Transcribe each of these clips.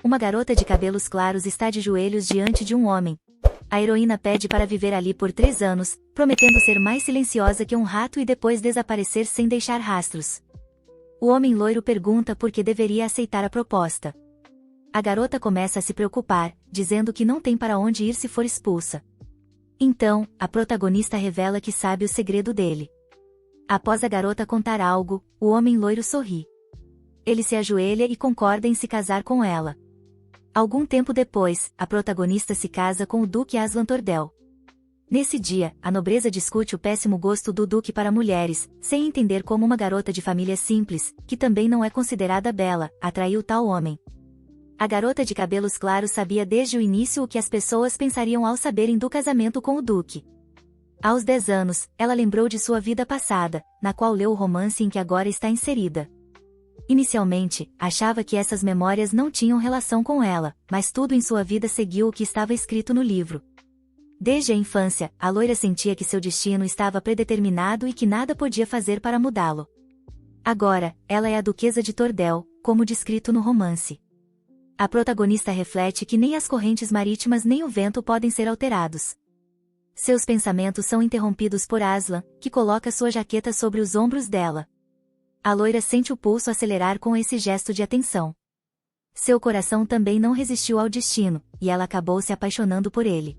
Uma garota de cabelos claros está de joelhos diante de um homem. A heroína pede para viver ali por 3 anos, prometendo ser mais silenciosa que um rato e depois desaparecer sem deixar rastros. O homem loiro pergunta por que deveria aceitar a proposta. A garota começa a se preocupar, dizendo que não tem para onde ir se for expulsa. Então, a protagonista revela que sabe o segredo dele. Após a garota contar algo, o homem loiro sorri. Ele se ajoelha e concorda em se casar com ela. Algum tempo depois, a protagonista se casa com o Duque Aslan Tordel. Nesse dia, a nobreza discute o péssimo gosto do Duque para mulheres, sem entender como uma garota de família simples, que também não é considerada bela, atraiu tal homem. A garota de cabelos claros sabia desde o início o que as pessoas pensariam ao saberem do casamento com o Duque. Aos 10 anos, ela lembrou de sua vida passada, na qual leu o romance em que agora está inserida. Inicialmente, achava que essas memórias não tinham relação com ela, mas tudo em sua vida seguiu o que estava escrito no livro. Desde a infância, a loira sentia que seu destino estava predeterminado e que nada podia fazer para mudá-lo. Agora, ela é a Duquesa de Tordel, como descrito no romance. A protagonista reflete que nem as correntes marítimas nem o vento podem ser alterados. Seus pensamentos são interrompidos por Aslan, que coloca sua jaqueta sobre os ombros dela. A loira sente o pulso acelerar com esse gesto de atenção. Seu coração também não resistiu ao destino, e ela acabou se apaixonando por ele.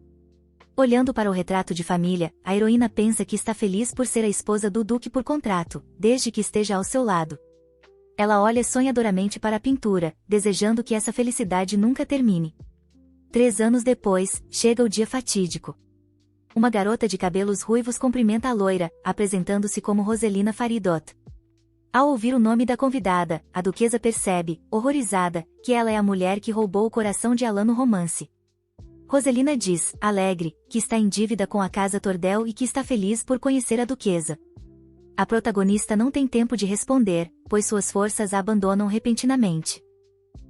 Olhando para o retrato de família, a heroína pensa que está feliz por ser a esposa do Duque por contrato, desde que esteja ao seu lado. Ela olha sonhadoramente para a pintura, desejando que essa felicidade nunca termine. 3 anos depois, chega o dia fatídico. Uma garota de cabelos ruivos cumprimenta a loira, apresentando-se como Roselina Faridot. Ao ouvir o nome da convidada, a duquesa percebe, horrorizada, que ela é a mulher que roubou o coração de Alan no romance. Roselina diz, alegre, que está em dívida com a casa Tordel e que está feliz por conhecer a duquesa. A protagonista não tem tempo de responder, pois suas forças a abandonam repentinamente.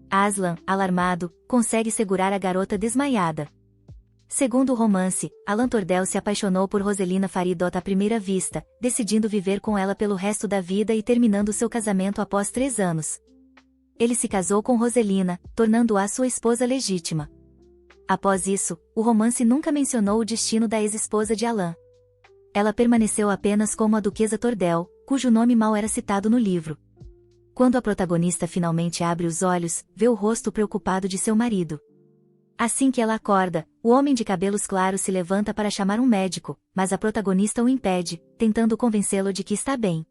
Aslan, alarmado, consegue segurar a garota desmaiada. Segundo o romance, Alan Tordel se apaixonou por Roselina Faridot à primeira vista, decidindo viver com ela pelo resto da vida e terminando seu casamento após 3 anos. Ele se casou com Roselina, tornando-a sua esposa legítima. Após isso, o romance nunca mencionou o destino da ex-esposa de Alan. Ela permaneceu apenas como a Duquesa Tordel, cujo nome mal era citado no livro. Quando a protagonista finalmente abre os olhos, vê o rosto preocupado de seu marido. Assim que ela acorda, o homem de cabelos claros se levanta para chamar um médico, mas a protagonista o impede, tentando convencê-lo de que está bem.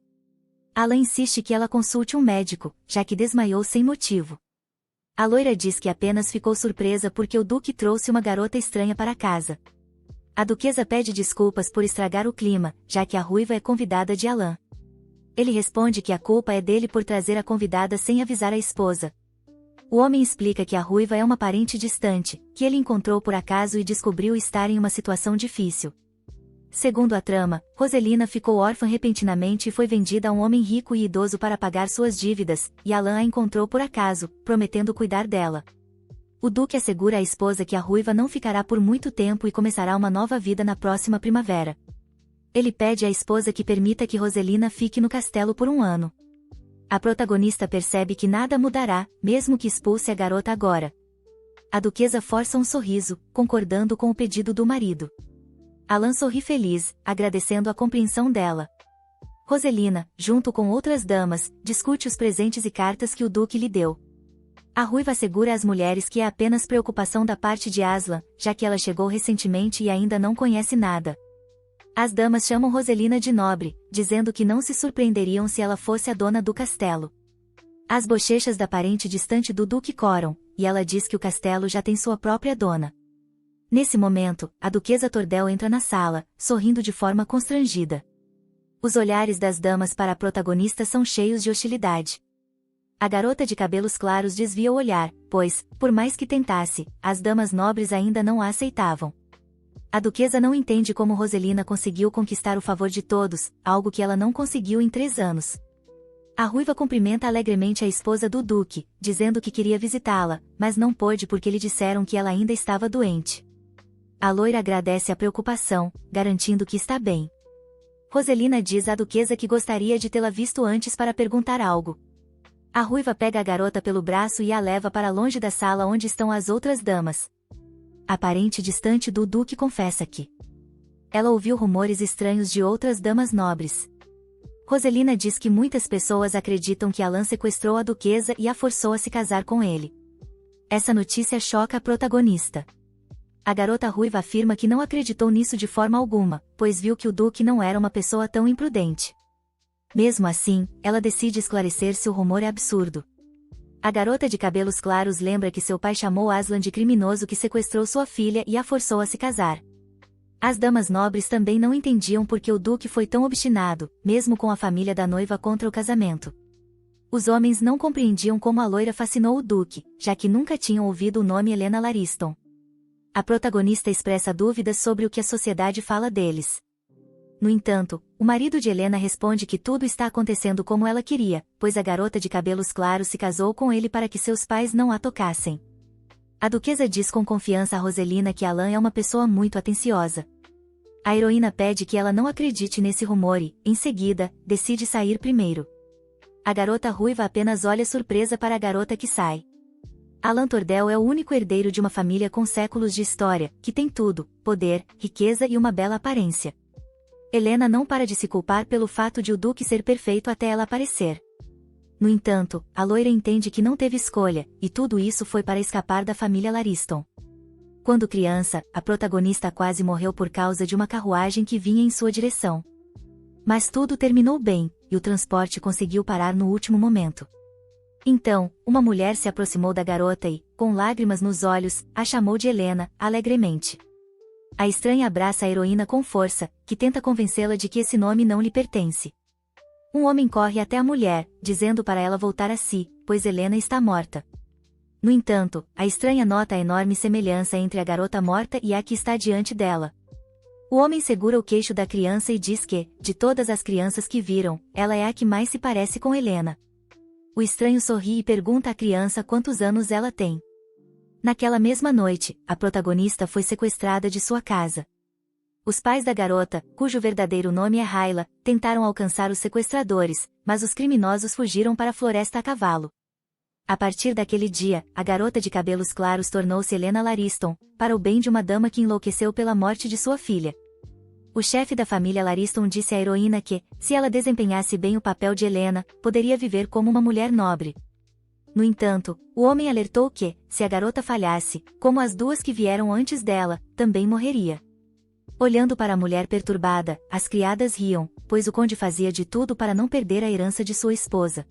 Alan insiste que ela consulte um médico, já que desmaiou sem motivo. A loira diz que apenas ficou surpresa porque o Duque trouxe uma garota estranha para casa. A duquesa pede desculpas por estragar o clima, já que a ruiva é convidada de Alan. Ele responde que a culpa é dele por trazer a convidada sem avisar a esposa. O homem explica que a ruiva é uma parente distante, que ele encontrou por acaso e descobriu estar em uma situação difícil. Segundo a trama, Roselina ficou órfã repentinamente e foi vendida a um homem rico e idoso para pagar suas dívidas, e Alan a encontrou por acaso, prometendo cuidar dela. O Duque assegura à esposa que a ruiva não ficará por muito tempo e começará uma nova vida na próxima primavera. Ele pede à esposa que permita que Roselina fique no castelo por 1 ano. A protagonista percebe que nada mudará, mesmo que expulse a garota agora. A duquesa força um sorriso, concordando com o pedido do marido. Alan sorri feliz, agradecendo a compreensão dela. Roselina, junto com outras damas, discute os presentes e cartas que o Duque lhe deu. A ruiva assegura às mulheres que é apenas preocupação da parte de Aslan, já que ela chegou recentemente e ainda não conhece nada. As damas chamam Roselina de nobre, dizendo que não se surpreenderiam se ela fosse a dona do castelo. As bochechas da parente distante do Duque coram, e ela diz que o castelo já tem sua própria dona. Nesse momento, a Duquesa Tordel entra na sala, sorrindo de forma constrangida. Os olhares das damas para a protagonista são cheios de hostilidade. A garota de cabelos claros desvia o olhar, pois, por mais que tentasse, as damas nobres ainda não a aceitavam. A duquesa não entende como Roselina conseguiu conquistar o favor de todos, algo que ela não conseguiu em 3 anos. A ruiva cumprimenta alegremente a esposa do Duque, dizendo que queria visitá-la, mas não pôde porque lhe disseram que ela ainda estava doente. A loira agradece a preocupação, garantindo que está bem. Roselina diz à duquesa que gostaria de tê-la visto antes para perguntar algo. A ruiva pega a garota pelo braço e a leva para longe da sala onde estão as outras damas. A parente distante do duque confessa que ela ouviu rumores estranhos de outras damas nobres. Roselina diz que muitas pessoas acreditam que Alan sequestrou a duquesa e a forçou a se casar com ele. Essa notícia choca a protagonista. A garota ruiva afirma que não acreditou nisso de forma alguma, pois viu que o duque não era uma pessoa tão imprudente. Mesmo assim, ela decide esclarecer se o rumor é absurdo. A garota de cabelos claros lembra que seu pai chamou Aslan de criminoso que sequestrou sua filha e a forçou a se casar. As damas nobres também não entendiam por que o duque foi tão obstinado, mesmo com a família da noiva contra o casamento. Os homens não compreendiam como a loira fascinou o duque, já que nunca tinham ouvido o nome Helena Lariston. A protagonista expressa dúvidas sobre o que a sociedade fala deles. No entanto, o marido de Helena responde que tudo está acontecendo como ela queria, pois a garota de cabelos claros se casou com ele para que seus pais não a tocassem. A duquesa diz com confiança a Roselina que Alan é uma pessoa muito atenciosa. A heroína pede que ela não acredite nesse rumor e, em seguida, decide sair primeiro. A garota ruiva apenas olha surpresa para a garota que sai. Alan Tordel é o único herdeiro de uma família com séculos de história, que tem tudo, poder, riqueza e uma bela aparência. Helena não para de se culpar pelo fato de o duque ser perfeito até ela aparecer. No entanto, a loira entende que não teve escolha, e tudo isso foi para escapar da família Lariston. Quando criança, a protagonista quase morreu por causa de uma carruagem que vinha em sua direção. Mas tudo terminou bem, e o transporte conseguiu parar no último momento. Então, uma mulher se aproximou da garota e, com lágrimas nos olhos, a chamou de Helena, alegremente. A estranha abraça a heroína com força, que tenta convencê-la de que esse nome não lhe pertence. Um homem corre até a mulher, dizendo para ela voltar a si, pois Helena está morta. No entanto, a estranha nota a enorme semelhança entre a garota morta e a que está diante dela. O homem segura o queixo da criança e diz que, de todas as crianças que viram, ela é a que mais se parece com Helena. O estranho sorri e pergunta à criança quantos anos ela tem. Naquela mesma noite, a protagonista foi sequestrada de sua casa. Os pais da garota, cujo verdadeiro nome é Hyla, tentaram alcançar os sequestradores, mas os criminosos fugiram para a floresta a cavalo. A partir daquele dia, a garota de cabelos claros tornou-se Helena Lariston, para o bem de uma dama que enlouqueceu pela morte de sua filha. O chefe da família Lariston disse à heroína que, se ela desempenhasse bem o papel de Helena, poderia viver como uma mulher nobre. No entanto, o homem alertou que, se a garota falhasse, como as duas que vieram antes dela, também morreria. Olhando para a mulher perturbada, as criadas riam, pois o conde fazia de tudo para não perder a herança de sua esposa.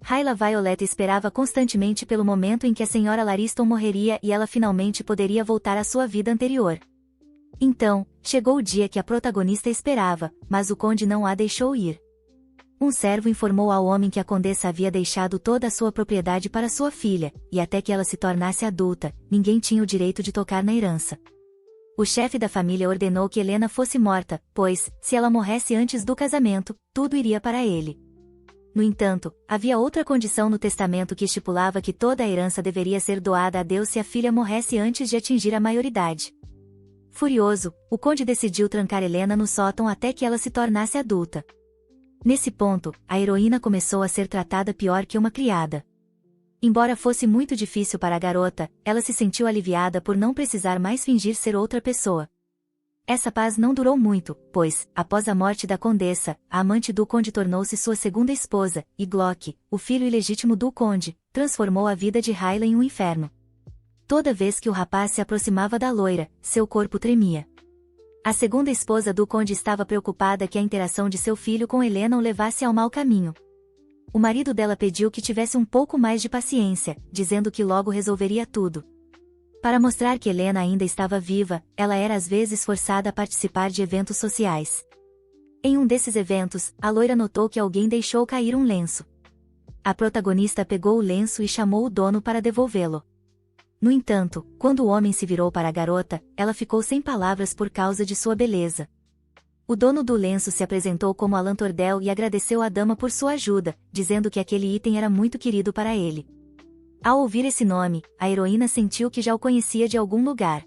Hyla Violeta esperava constantemente pelo momento em que a senhora Lariston morreria e ela finalmente poderia voltar à sua vida anterior. Então, chegou o dia que a protagonista esperava, mas o conde não a deixou ir. Um servo informou ao homem que a condessa havia deixado toda a sua propriedade para sua filha, e até que ela se tornasse adulta, ninguém tinha o direito de tocar na herança. O chefe da família ordenou que Helena fosse morta, pois, se ela morresse antes do casamento, tudo iria para ele. No entanto, havia outra condição no testamento que estipulava que toda a herança deveria ser doada a Deus se a filha morresse antes de atingir a maioridade. Furioso, o conde decidiu trancar Helena no sótão até que ela se tornasse adulta. Nesse ponto, a heroína começou a ser tratada pior que uma criada. Embora fosse muito difícil para a garota, ela se sentiu aliviada por não precisar mais fingir ser outra pessoa. Essa paz não durou muito, pois, após a morte da condessa, a amante do conde tornou-se sua segunda esposa, e Glock, o filho ilegítimo do conde, transformou a vida de Hyla em um inferno. Toda vez que o rapaz se aproximava da loira, seu corpo tremia. A segunda esposa do conde estava preocupada que a interação de seu filho com Helena o levasse ao mau caminho. O marido dela pediu que tivesse um pouco mais de paciência, dizendo que logo resolveria tudo. Para mostrar que Helena ainda estava viva, ela era às vezes forçada a participar de eventos sociais. Em um desses eventos, a loira notou que alguém deixou cair um lenço. A protagonista pegou o lenço e chamou o dono para devolvê-lo. No entanto, quando o homem se virou para a garota, ela ficou sem palavras por causa de sua beleza. O dono do lenço se apresentou como Alan Tordel e agradeceu à dama por sua ajuda, dizendo que aquele item era muito querido para ele. Ao ouvir esse nome, a heroína sentiu que já o conhecia de algum lugar.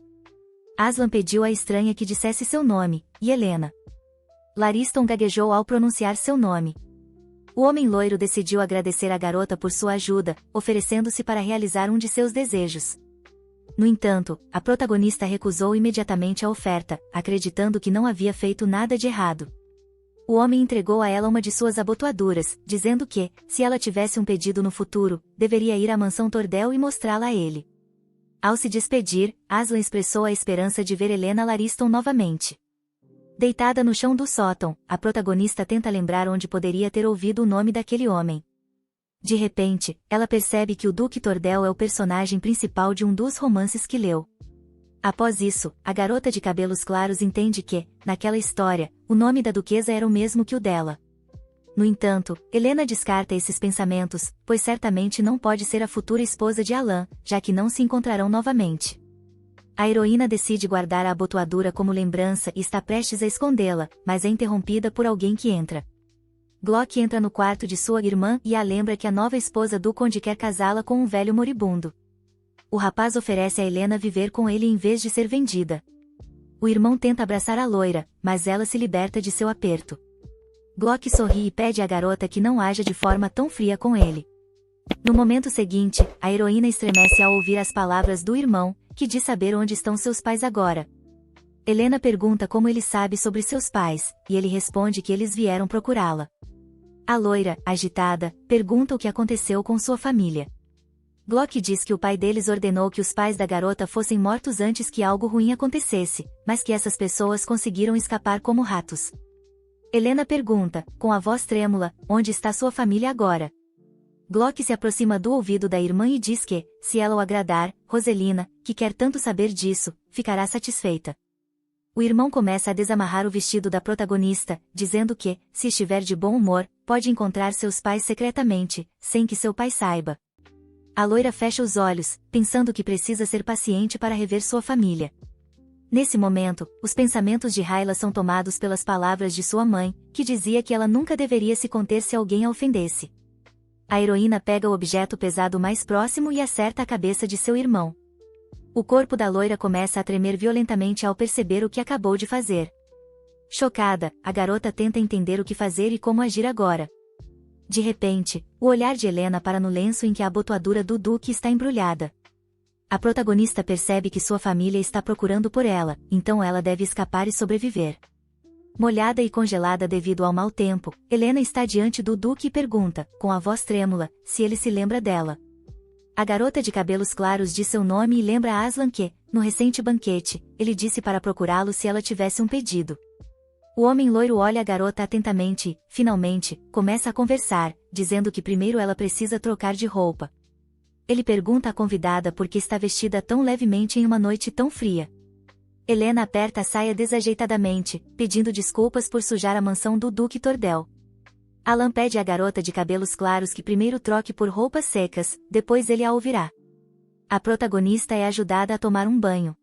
Aslan pediu à estranha que dissesse seu nome, e Helena. Lariston gaguejou ao pronunciar seu nome. O homem loiro decidiu agradecer a garota por sua ajuda, oferecendo-se para realizar um de seus desejos. No entanto, a protagonista recusou imediatamente a oferta, acreditando que não havia feito nada de errado. O homem entregou a ela uma de suas abotoaduras, dizendo que, se ela tivesse um pedido no futuro, deveria ir à mansão Tordel e mostrá-la a ele. Ao se despedir, Aslan expressou a esperança de ver Helena Lariston novamente. Deitada no chão do sótão, a protagonista tenta lembrar onde poderia ter ouvido o nome daquele homem. De repente, ela percebe que o Duque Tordel é o personagem principal de um dos romances que leu. Após isso, a garota de cabelos claros entende que, naquela história, o nome da duquesa era o mesmo que o dela. No entanto, Helena descarta esses pensamentos, pois certamente não pode ser a futura esposa de Alan, já que não se encontrarão novamente. A heroína decide guardar a abotoadura como lembrança e está prestes a escondê-la, mas é interrompida por alguém que entra. Glock entra no quarto de sua irmã e a lembra que a nova esposa do conde quer casá-la com um velho moribundo. O rapaz oferece a Helena viver com ele em vez de ser vendida. O irmão tenta abraçar a loira, mas ela se liberta de seu aperto. Glock sorri e pede à garota que não haja de forma tão fria com ele. No momento seguinte, a heroína estremece ao ouvir as palavras do irmão, que diz saber onde estão seus pais agora. Helena pergunta como ele sabe sobre seus pais, e ele responde que eles vieram procurá-la. A loira, agitada, pergunta o que aconteceu com sua família. Glock diz que o pai deles ordenou que os pais da garota fossem mortos antes que algo ruim acontecesse, mas que essas pessoas conseguiram escapar como ratos. Helena pergunta, com a voz trêmula, onde está sua família agora. Glock se aproxima do ouvido da irmã e diz que, se ela o agradar, Roselina, que quer tanto saber disso, ficará satisfeita. O irmão começa a desamarrar o vestido da protagonista, dizendo que, se estiver de bom humor, pode encontrar seus pais secretamente, sem que seu pai saiba. A loira fecha os olhos, pensando que precisa ser paciente para rever sua família. Nesse momento, os pensamentos de Hyla são tomados pelas palavras de sua mãe, que dizia que ela nunca deveria se conter se alguém a ofendesse. A heroína pega o objeto pesado mais próximo e acerta a cabeça de seu irmão. O corpo da loira começa a tremer violentamente ao perceber o que acabou de fazer. Chocada, a garota tenta entender o que fazer e como agir agora. De repente, o olhar de Helena para no lenço em que a abotoadura do Duque está embrulhada. A protagonista percebe que sua família está procurando por ela, então ela deve escapar e sobreviver. Molhada e congelada devido ao mau tempo, Helena está diante do Duque e pergunta, com a voz trêmula, se ele se lembra dela. A garota de cabelos claros diz seu nome e lembra a Aslan que, no recente banquete, ele disse para procurá-lo se ela tivesse um pedido. O homem loiro olha a garota atentamente e, finalmente, começa a conversar, dizendo que primeiro ela precisa trocar de roupa. Ele pergunta à convidada por que está vestida tão levemente em uma noite tão fria. Helena aperta a saia desajeitadamente, pedindo desculpas por sujar a mansão do Duque Tordel. Alan pede à garota de cabelos claros que primeiro troque por roupas secas, depois ele a ouvirá. A protagonista é ajudada a tomar um banho.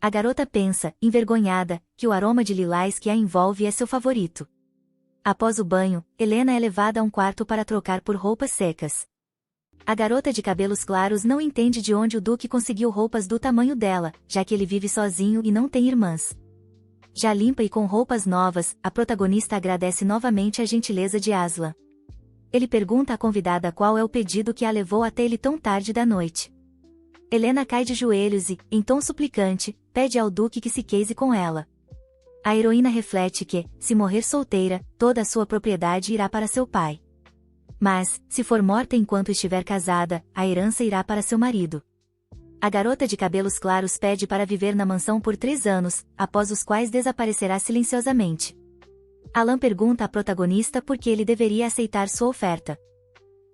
A garota pensa, envergonhada, que o aroma de lilás que a envolve é seu favorito. Após o banho, Helena é levada a um quarto para trocar por roupas secas. A garota de cabelos claros não entende de onde o Duque conseguiu roupas do tamanho dela, já que ele vive sozinho e não tem irmãs. Já limpa e com roupas novas, a protagonista agradece novamente a gentileza de Aslan. Ele pergunta à convidada qual é o pedido que a levou até ele tão tarde da noite. Helena cai de joelhos e, em tom suplicante, pede ao Duque que se case com ela. A heroína reflete que, se morrer solteira, toda a sua propriedade irá para seu pai. Mas, se for morta enquanto estiver casada, a herança irá para seu marido. A garota de cabelos claros pede para viver na mansão por 3 anos, após os quais desaparecerá silenciosamente. Alan pergunta à protagonista por que ele deveria aceitar sua oferta.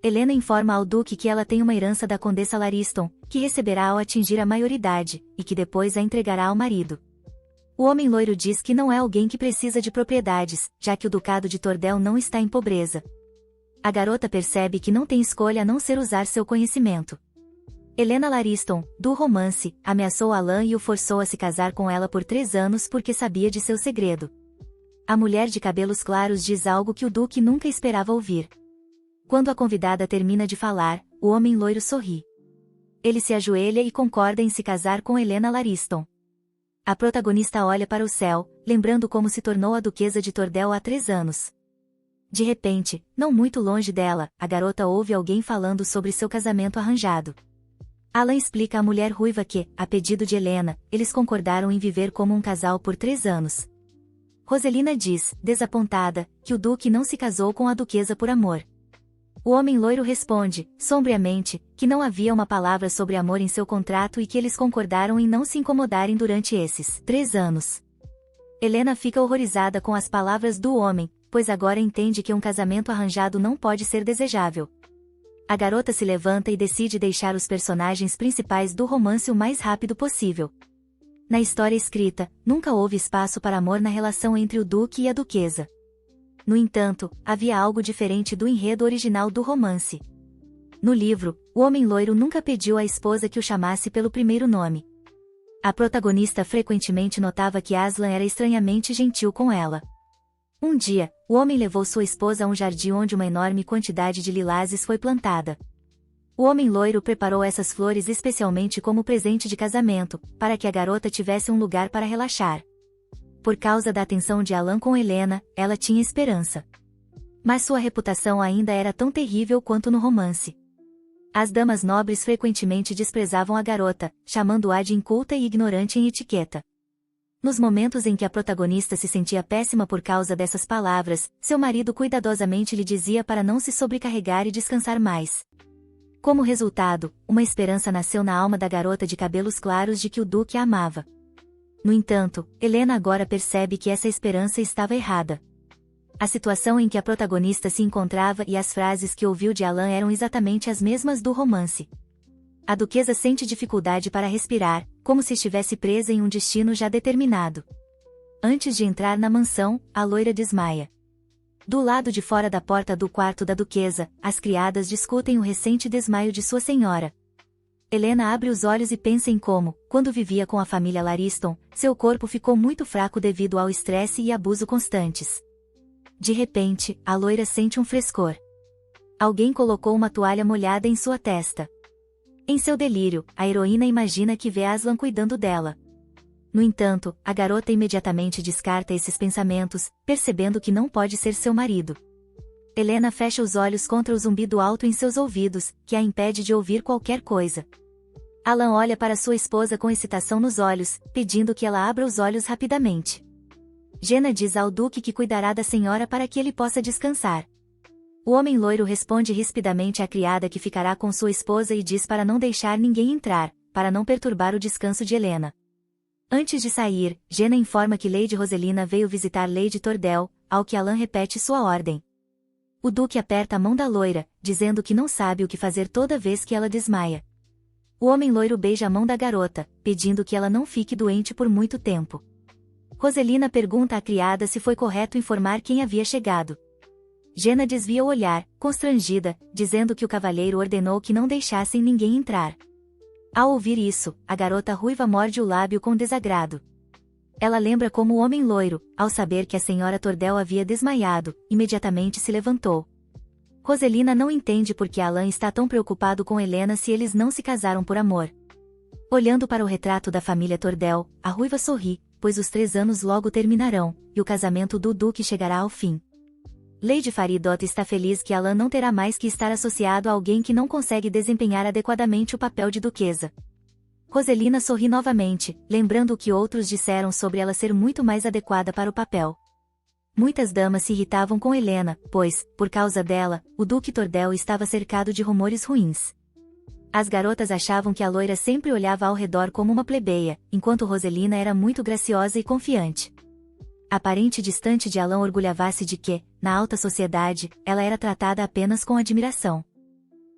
Helena informa ao Duque que ela tem uma herança da Condessa Lariston, que receberá ao atingir a maioridade, e que depois a entregará ao marido. O homem loiro diz que não é alguém que precisa de propriedades, já que o Ducado de Tordel não está em pobreza. A garota percebe que não tem escolha a não ser usar seu conhecimento. Helena Lariston, do romance, ameaçou Alan e o forçou a se casar com ela por 3 anos porque sabia de seu segredo. A mulher de cabelos claros diz algo que o Duque nunca esperava ouvir. Quando a convidada termina de falar, o homem loiro sorri. Ele se ajoelha e concorda em se casar com Helena Lariston. A protagonista olha para o céu, lembrando como se tornou a duquesa de Tordel há 3 anos. De repente, não muito longe dela, a garota ouve alguém falando sobre seu casamento arranjado. Alan explica à mulher ruiva que, a pedido de Helena, eles concordaram em viver como um casal por 3 anos. Roselina diz, desapontada, que o duque não se casou com a duquesa por amor. O homem loiro responde, sombriamente, que não havia uma palavra sobre amor em seu contrato e que eles concordaram em não se incomodarem durante esses 3 anos. Helena fica horrorizada com as palavras do homem, pois agora entende que um casamento arranjado não pode ser desejável. A garota se levanta e decide deixar os personagens principais do romance o mais rápido possível. Na história escrita, nunca houve espaço para amor na relação entre o duque e a duquesa. No entanto, havia algo diferente do enredo original do romance. No livro, o homem loiro nunca pediu à esposa que o chamasse pelo primeiro nome. A protagonista frequentemente notava que Aslan era estranhamente gentil com ela. Um dia, o homem levou sua esposa a um jardim onde uma enorme quantidade de lilazes foi plantada. O homem loiro preparou essas flores especialmente como presente de casamento, para que a garota tivesse um lugar para relaxar. Por causa da atenção de Alan com Helena, ela tinha esperança. Mas sua reputação ainda era tão terrível quanto no romance. As damas nobres frequentemente desprezavam a garota, chamando-a de inculta e ignorante em etiqueta. Nos momentos em que a protagonista se sentia péssima por causa dessas palavras, seu marido cuidadosamente lhe dizia para não se sobrecarregar e descansar mais. Como resultado, uma esperança nasceu na alma da garota de cabelos claros de que o duque a amava. No entanto, Helena agora percebe que essa esperança estava errada. A situação em que a protagonista se encontrava e as frases que ouviu de Alan eram exatamente as mesmas do romance. A duquesa sente dificuldade para respirar, como se estivesse presa em um destino já determinado. Antes de entrar na mansão, a loira desmaia. Do lado de fora da porta do quarto da duquesa, as criadas discutem o recente desmaio de sua senhora. Helena abre os olhos e pensa em como, quando vivia com a família Lariston, seu corpo ficou muito fraco devido ao estresse e abuso constantes. De repente, a loira sente um frescor. Alguém colocou uma toalha molhada em sua testa. Em seu delírio, a heroína imagina que vê Aslan cuidando dela. No entanto, a garota imediatamente descarta esses pensamentos, percebendo que não pode ser seu marido. Helena fecha os olhos contra o zumbido alto em seus ouvidos, que a impede de ouvir qualquer coisa. Alan olha para sua esposa com excitação nos olhos, pedindo que ela abra os olhos rapidamente. Jenna diz ao duque que cuidará da senhora para que ele possa descansar. O homem loiro responde rispidamente à criada que ficará com sua esposa e diz para não deixar ninguém entrar, para não perturbar o descanso de Helena. Antes de sair, Jenna informa que Lady Roselina veio visitar Lady Tordel, ao que Alan repete sua ordem. O duque aperta a mão da loira, dizendo que não sabe o que fazer toda vez que ela desmaia. O homem loiro beija a mão da garota, pedindo que ela não fique doente por muito tempo. Roselina pergunta à criada se foi correto informar quem havia chegado. Jenna desvia o olhar, constrangida, dizendo que o cavalheiro ordenou que não deixassem ninguém entrar. Ao ouvir isso, a garota ruiva morde o lábio com desagrado. Ela lembra como o homem loiro, ao saber que a senhora Tordel havia desmaiado, imediatamente se levantou. Roselina não entende por que Alan está tão preocupado com Helena se eles não se casaram por amor. Olhando para o retrato da família Tordel, a ruiva sorri, pois os 3 anos logo terminarão, e o casamento do duque chegará ao fim. Lady Faridot está feliz que Alan não terá mais que estar associado a alguém que não consegue desempenhar adequadamente o papel de duquesa. Roselina sorri novamente, lembrando o que outros disseram sobre ela ser muito mais adequada para o papel. Muitas damas se irritavam com Helena, pois, por causa dela, o duque Tordel estava cercado de rumores ruins. As garotas achavam que a loira sempre olhava ao redor como uma plebeia, enquanto Roselina era muito graciosa e confiante. A parente distante de Alan orgulhava-se de que, na alta sociedade, ela era tratada apenas com admiração.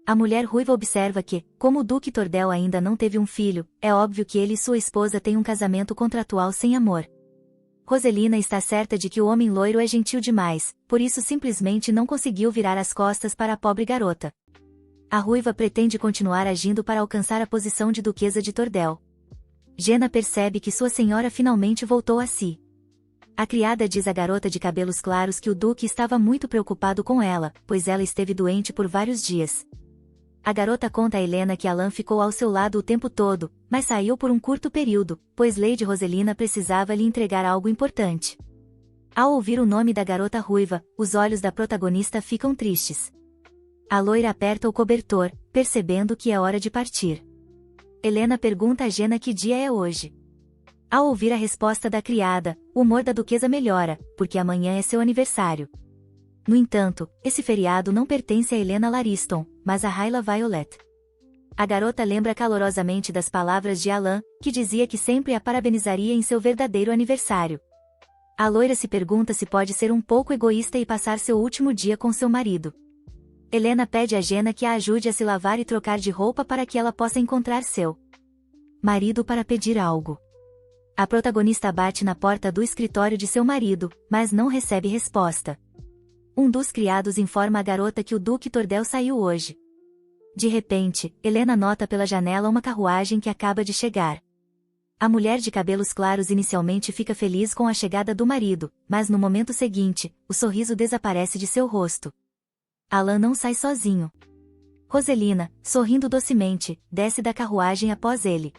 A mulher ruiva observa que, como o duque Tordel ainda não teve um filho, é óbvio que ele e sua esposa têm um casamento contratual sem amor. Roselina está certa de que o homem loiro é gentil demais, por isso simplesmente não conseguiu virar as costas para a pobre garota. A ruiva pretende continuar agindo para alcançar a posição de duquesa de Tordel. Jenna percebe que sua senhora finalmente voltou a si. A criada diz à garota de cabelos claros que o duque estava muito preocupado com ela, pois ela esteve doente por vários dias. A garota conta a Helena que Alan ficou ao seu lado o tempo todo, mas saiu por um curto período, pois Lady Roselina precisava lhe entregar algo importante. Ao ouvir o nome da garota ruiva, os olhos da protagonista ficam tristes. A loira aperta o cobertor, percebendo que é hora de partir. Helena pergunta a Jenna que dia é hoje. Ao ouvir a resposta da criada, o humor da duquesa melhora, porque amanhã é seu aniversário. No entanto, esse feriado não pertence a Helena Lariston, mas a Hyla Violet. A garota lembra calorosamente das palavras de Alan, que dizia que sempre a parabenizaria em seu verdadeiro aniversário. A loira se pergunta se pode ser um pouco egoísta e passar seu último dia com seu marido. Helena pede a Jenna que a ajude a se lavar e trocar de roupa para que ela possa encontrar seu marido para pedir algo. A protagonista bate na porta do escritório de seu marido, mas não recebe resposta. Um dos criados informa a garota que o Duque Tordel saiu hoje. De repente, Helena nota pela janela uma carruagem que acaba de chegar. A mulher de cabelos claros inicialmente fica feliz com a chegada do marido, mas no momento seguinte, o sorriso desaparece de seu rosto. Alan não sai sozinho. Roselina, sorrindo docemente, desce da carruagem após ele.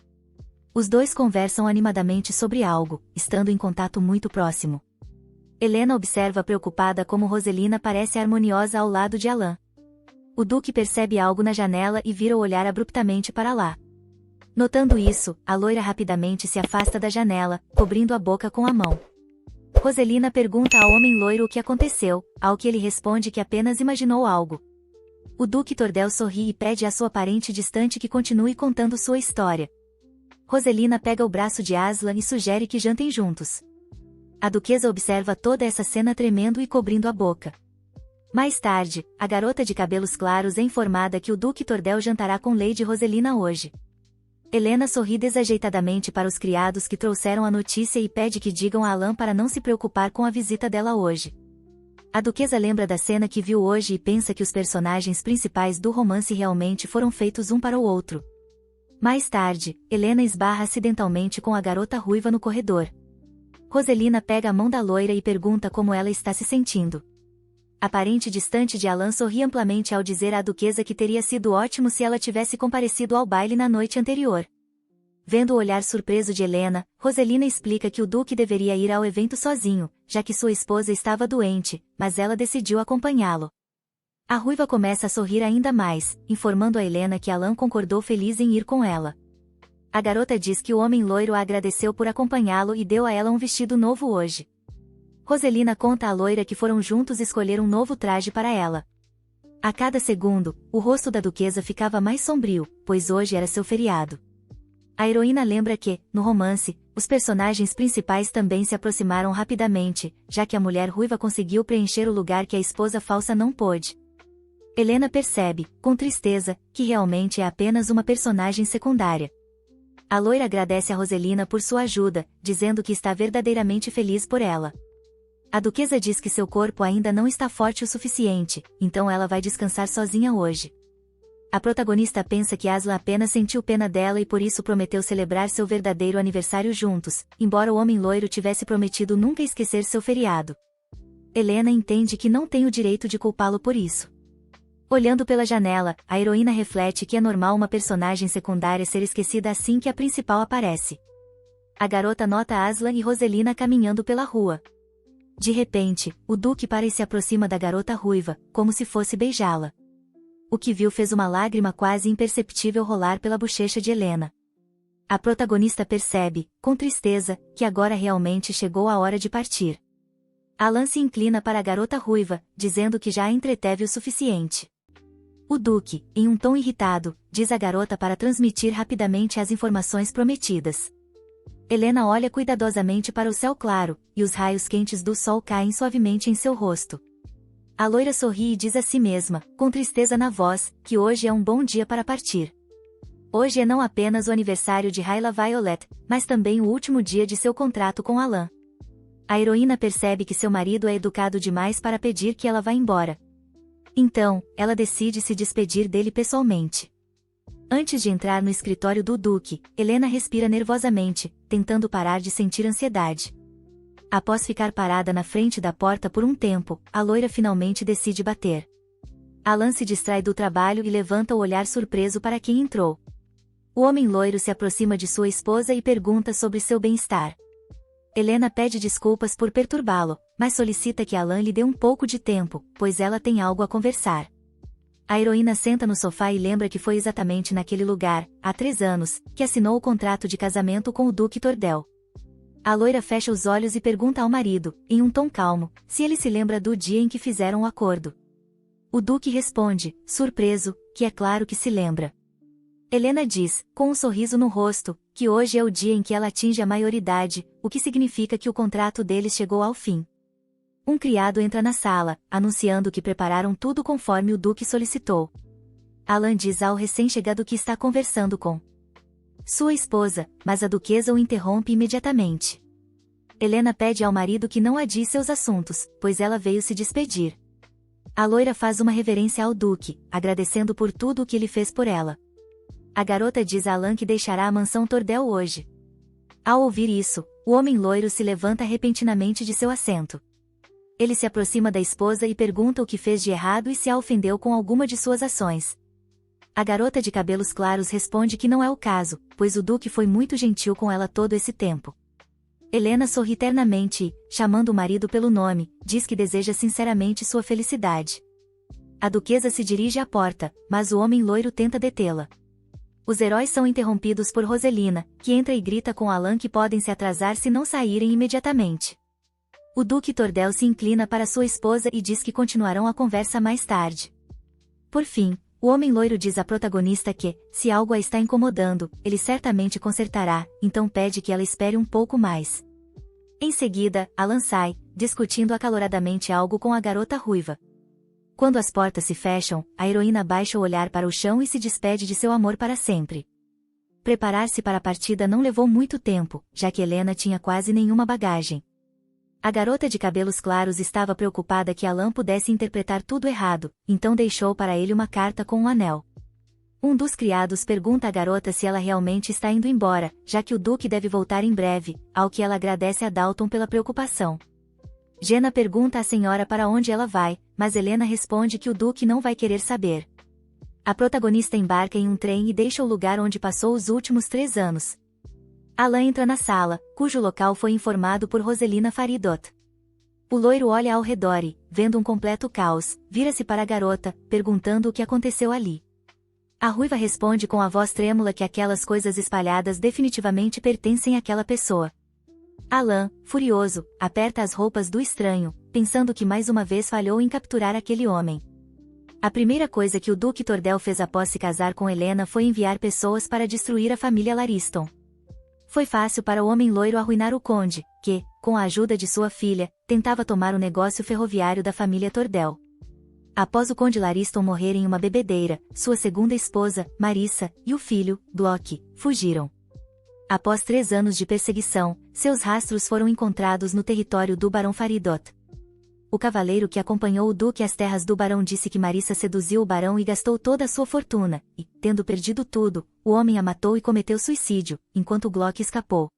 Os dois conversam animadamente sobre algo, estando em contato muito próximo. Helena observa preocupada como Roselina parece harmoniosa ao lado de Alan. O Duque percebe algo na janela e vira o olhar abruptamente para lá. Notando isso, a loira rapidamente se afasta da janela, cobrindo a boca com a mão. Roselina pergunta ao homem loiro o que aconteceu, ao que ele responde que apenas imaginou algo. O Duque Tordel sorri e pede à sua parente distante que continue contando sua história. Roselina pega o braço de Aslan e sugere que jantem juntos. A duquesa observa toda essa cena tremendo e cobrindo a boca. Mais tarde, a garota de cabelos claros é informada que o Duque Tordel jantará com Lady Roselina hoje. Helena sorri desajeitadamente para os criados que trouxeram a notícia e pede que digam a Alan para não se preocupar com a visita dela hoje. A duquesa lembra da cena que viu hoje e pensa que os personagens principais do romance realmente foram feitos um para o outro. Mais tarde, Helena esbarra acidentalmente com a garota ruiva no corredor. Roselina pega a mão da loira e pergunta como ela está se sentindo. A parente distante de Alan sorri amplamente ao dizer à duquesa que teria sido ótimo se ela tivesse comparecido ao baile na noite anterior. Vendo o olhar surpreso de Helena, Roselina explica que o Duque deveria ir ao evento sozinho, já que sua esposa estava doente, mas ela decidiu acompanhá-lo. A ruiva começa a sorrir ainda mais, informando a Helena que Alan concordou feliz em ir com ela. A garota diz que o homem loiro a agradeceu por acompanhá-lo e deu a ela um vestido novo hoje. Roselina conta à loira que foram juntos escolher um novo traje para ela. A cada segundo, o rosto da duquesa ficava mais sombrio, pois hoje era seu feriado. A heroína lembra que, no romance, os personagens principais também se aproximaram rapidamente, já que a mulher ruiva conseguiu preencher o lugar que a esposa falsa não pôde. Helena percebe, com tristeza, que realmente é apenas uma personagem secundária. A loira agradece a Roselina por sua ajuda, dizendo que está verdadeiramente feliz por ela. A duquesa diz que seu corpo ainda não está forte o suficiente, então ela vai descansar sozinha hoje. A protagonista pensa que Aslan apenas sentiu pena dela e por isso prometeu celebrar seu verdadeiro aniversário juntos, embora o homem loiro tivesse prometido nunca esquecer seu feriado. Helena entende que não tem o direito de culpá-lo por isso. Olhando pela janela, a heroína reflete que é normal uma personagem secundária ser esquecida assim que a principal aparece. A garota nota Aslan e Roselina caminhando pela rua. De repente, o Duque para e se aproxima da garota ruiva, como se fosse beijá-la. O que viu fez uma lágrima quase imperceptível rolar pela bochecha de Helena. A protagonista percebe, com tristeza, que agora realmente chegou a hora de partir. Alan se inclina para a garota ruiva, dizendo que já a entreteve o suficiente. O Duque, em um tom irritado, diz à garota para transmitir rapidamente as informações prometidas. Helena olha cuidadosamente para o céu claro, e os raios quentes do sol caem suavemente em seu rosto. A loira sorri e diz a si mesma, com tristeza na voz, que hoje é um bom dia para partir. Hoje é não apenas o aniversário de Hyla Violet, mas também o último dia de seu contrato com Alan. A heroína percebe que seu marido é educado demais para pedir que ela vá embora. Então, ela decide se despedir dele pessoalmente. Antes de entrar no escritório do Duque, Helena respira nervosamente, tentando parar de sentir ansiedade. Após ficar parada na frente da porta por um tempo, a loira finalmente decide bater. Alan se distrai do trabalho e levanta o olhar surpreso para quem entrou. O homem loiro se aproxima de sua esposa e pergunta sobre seu bem-estar. Helena pede desculpas por perturbá-lo, mas solicita que Alan lhe dê um pouco de tempo, pois ela tem algo a conversar. A heroína senta no sofá e lembra que foi exatamente naquele lugar, há 3 anos, que assinou o contrato de casamento com o Duque Tordel. A loira fecha os olhos e pergunta ao marido, em um tom calmo, se ele se lembra do dia em que fizeram o acordo. O Duque responde, surpreso, que é claro que se lembra. Helena diz, com um sorriso no rosto, que hoje é o dia em que ela atinge a maioridade, o que significa que o contrato deles chegou ao fim. Um criado entra na sala, anunciando que prepararam tudo conforme o Duque solicitou. Alan diz ao recém-chegado que está conversando com sua esposa, mas a duquesa o interrompe imediatamente. Helena pede ao marido que não adie seus assuntos, pois ela veio se despedir. A loira faz uma reverência ao Duque, agradecendo por tudo o que ele fez por ela. A garota diz a Alan que deixará a mansão Tordel hoje. Ao ouvir isso, o homem loiro se levanta repentinamente de seu assento. Ele se aproxima da esposa e pergunta o que fez de errado e se a ofendeu com alguma de suas ações. A garota de cabelos claros responde que não é o caso, pois o Duque foi muito gentil com ela todo esse tempo. Helena sorri ternamente e, chamando o marido pelo nome, diz que deseja sinceramente sua felicidade. A duquesa se dirige à porta, mas o homem loiro tenta detê-la. Os heróis são interrompidos por Roselina, que entra e grita com Alan que podem se atrasar se não saírem imediatamente. O Duque Tordel se inclina para sua esposa e diz que continuarão a conversa mais tarde. Por fim, o homem loiro diz à protagonista que, se algo a está incomodando, ele certamente consertará, então pede que ela espere um pouco mais. Em seguida, Alan sai, discutindo acaloradamente algo com a garota ruiva. Quando as portas se fecham, a heroína baixa o olhar para o chão e se despede de seu amor para sempre. Preparar-se para a partida não levou muito tempo, já que Helena tinha quase nenhuma bagagem. A garota de cabelos claros estava preocupada que Alan pudesse interpretar tudo errado, então deixou para ele uma carta com um anel. Um dos criados pergunta à garota se ela realmente está indo embora, já que o Duque deve voltar em breve, ao que ela agradece a Dalton pela preocupação. Jenna pergunta à senhora para onde ela vai, mas Helena responde que o Duque não vai querer saber. A protagonista embarca em um trem e deixa o lugar onde passou os últimos 3 anos. Alan entra na sala, cujo local foi informado por Roselina Faridot. O loiro olha ao redor e, vendo um completo caos, vira-se para a garota, perguntando o que aconteceu ali. A ruiva responde com a voz trêmula que aquelas coisas espalhadas definitivamente pertencem àquela pessoa. Alan, furioso, aperta as roupas do estranho, pensando que mais uma vez falhou em capturar aquele homem. A primeira coisa que o Duque Tordel fez após se casar com Helena foi enviar pessoas para destruir a família Lariston. Foi fácil para o homem loiro arruinar o conde, que, com a ajuda de sua filha, tentava tomar o negócio ferroviário da família Tordel. Após o conde Lariston morrer em uma bebedeira, sua segunda esposa, Marissa, e o filho, Glock, fugiram. Após 3 anos de perseguição, seus rastros foram encontrados no território do Barão Faridot. O cavaleiro que acompanhou o duque às terras do barão disse que Marissa seduziu o barão e gastou toda a sua fortuna, e, tendo perdido tudo, o homem a matou e cometeu suicídio, enquanto Glock escapou.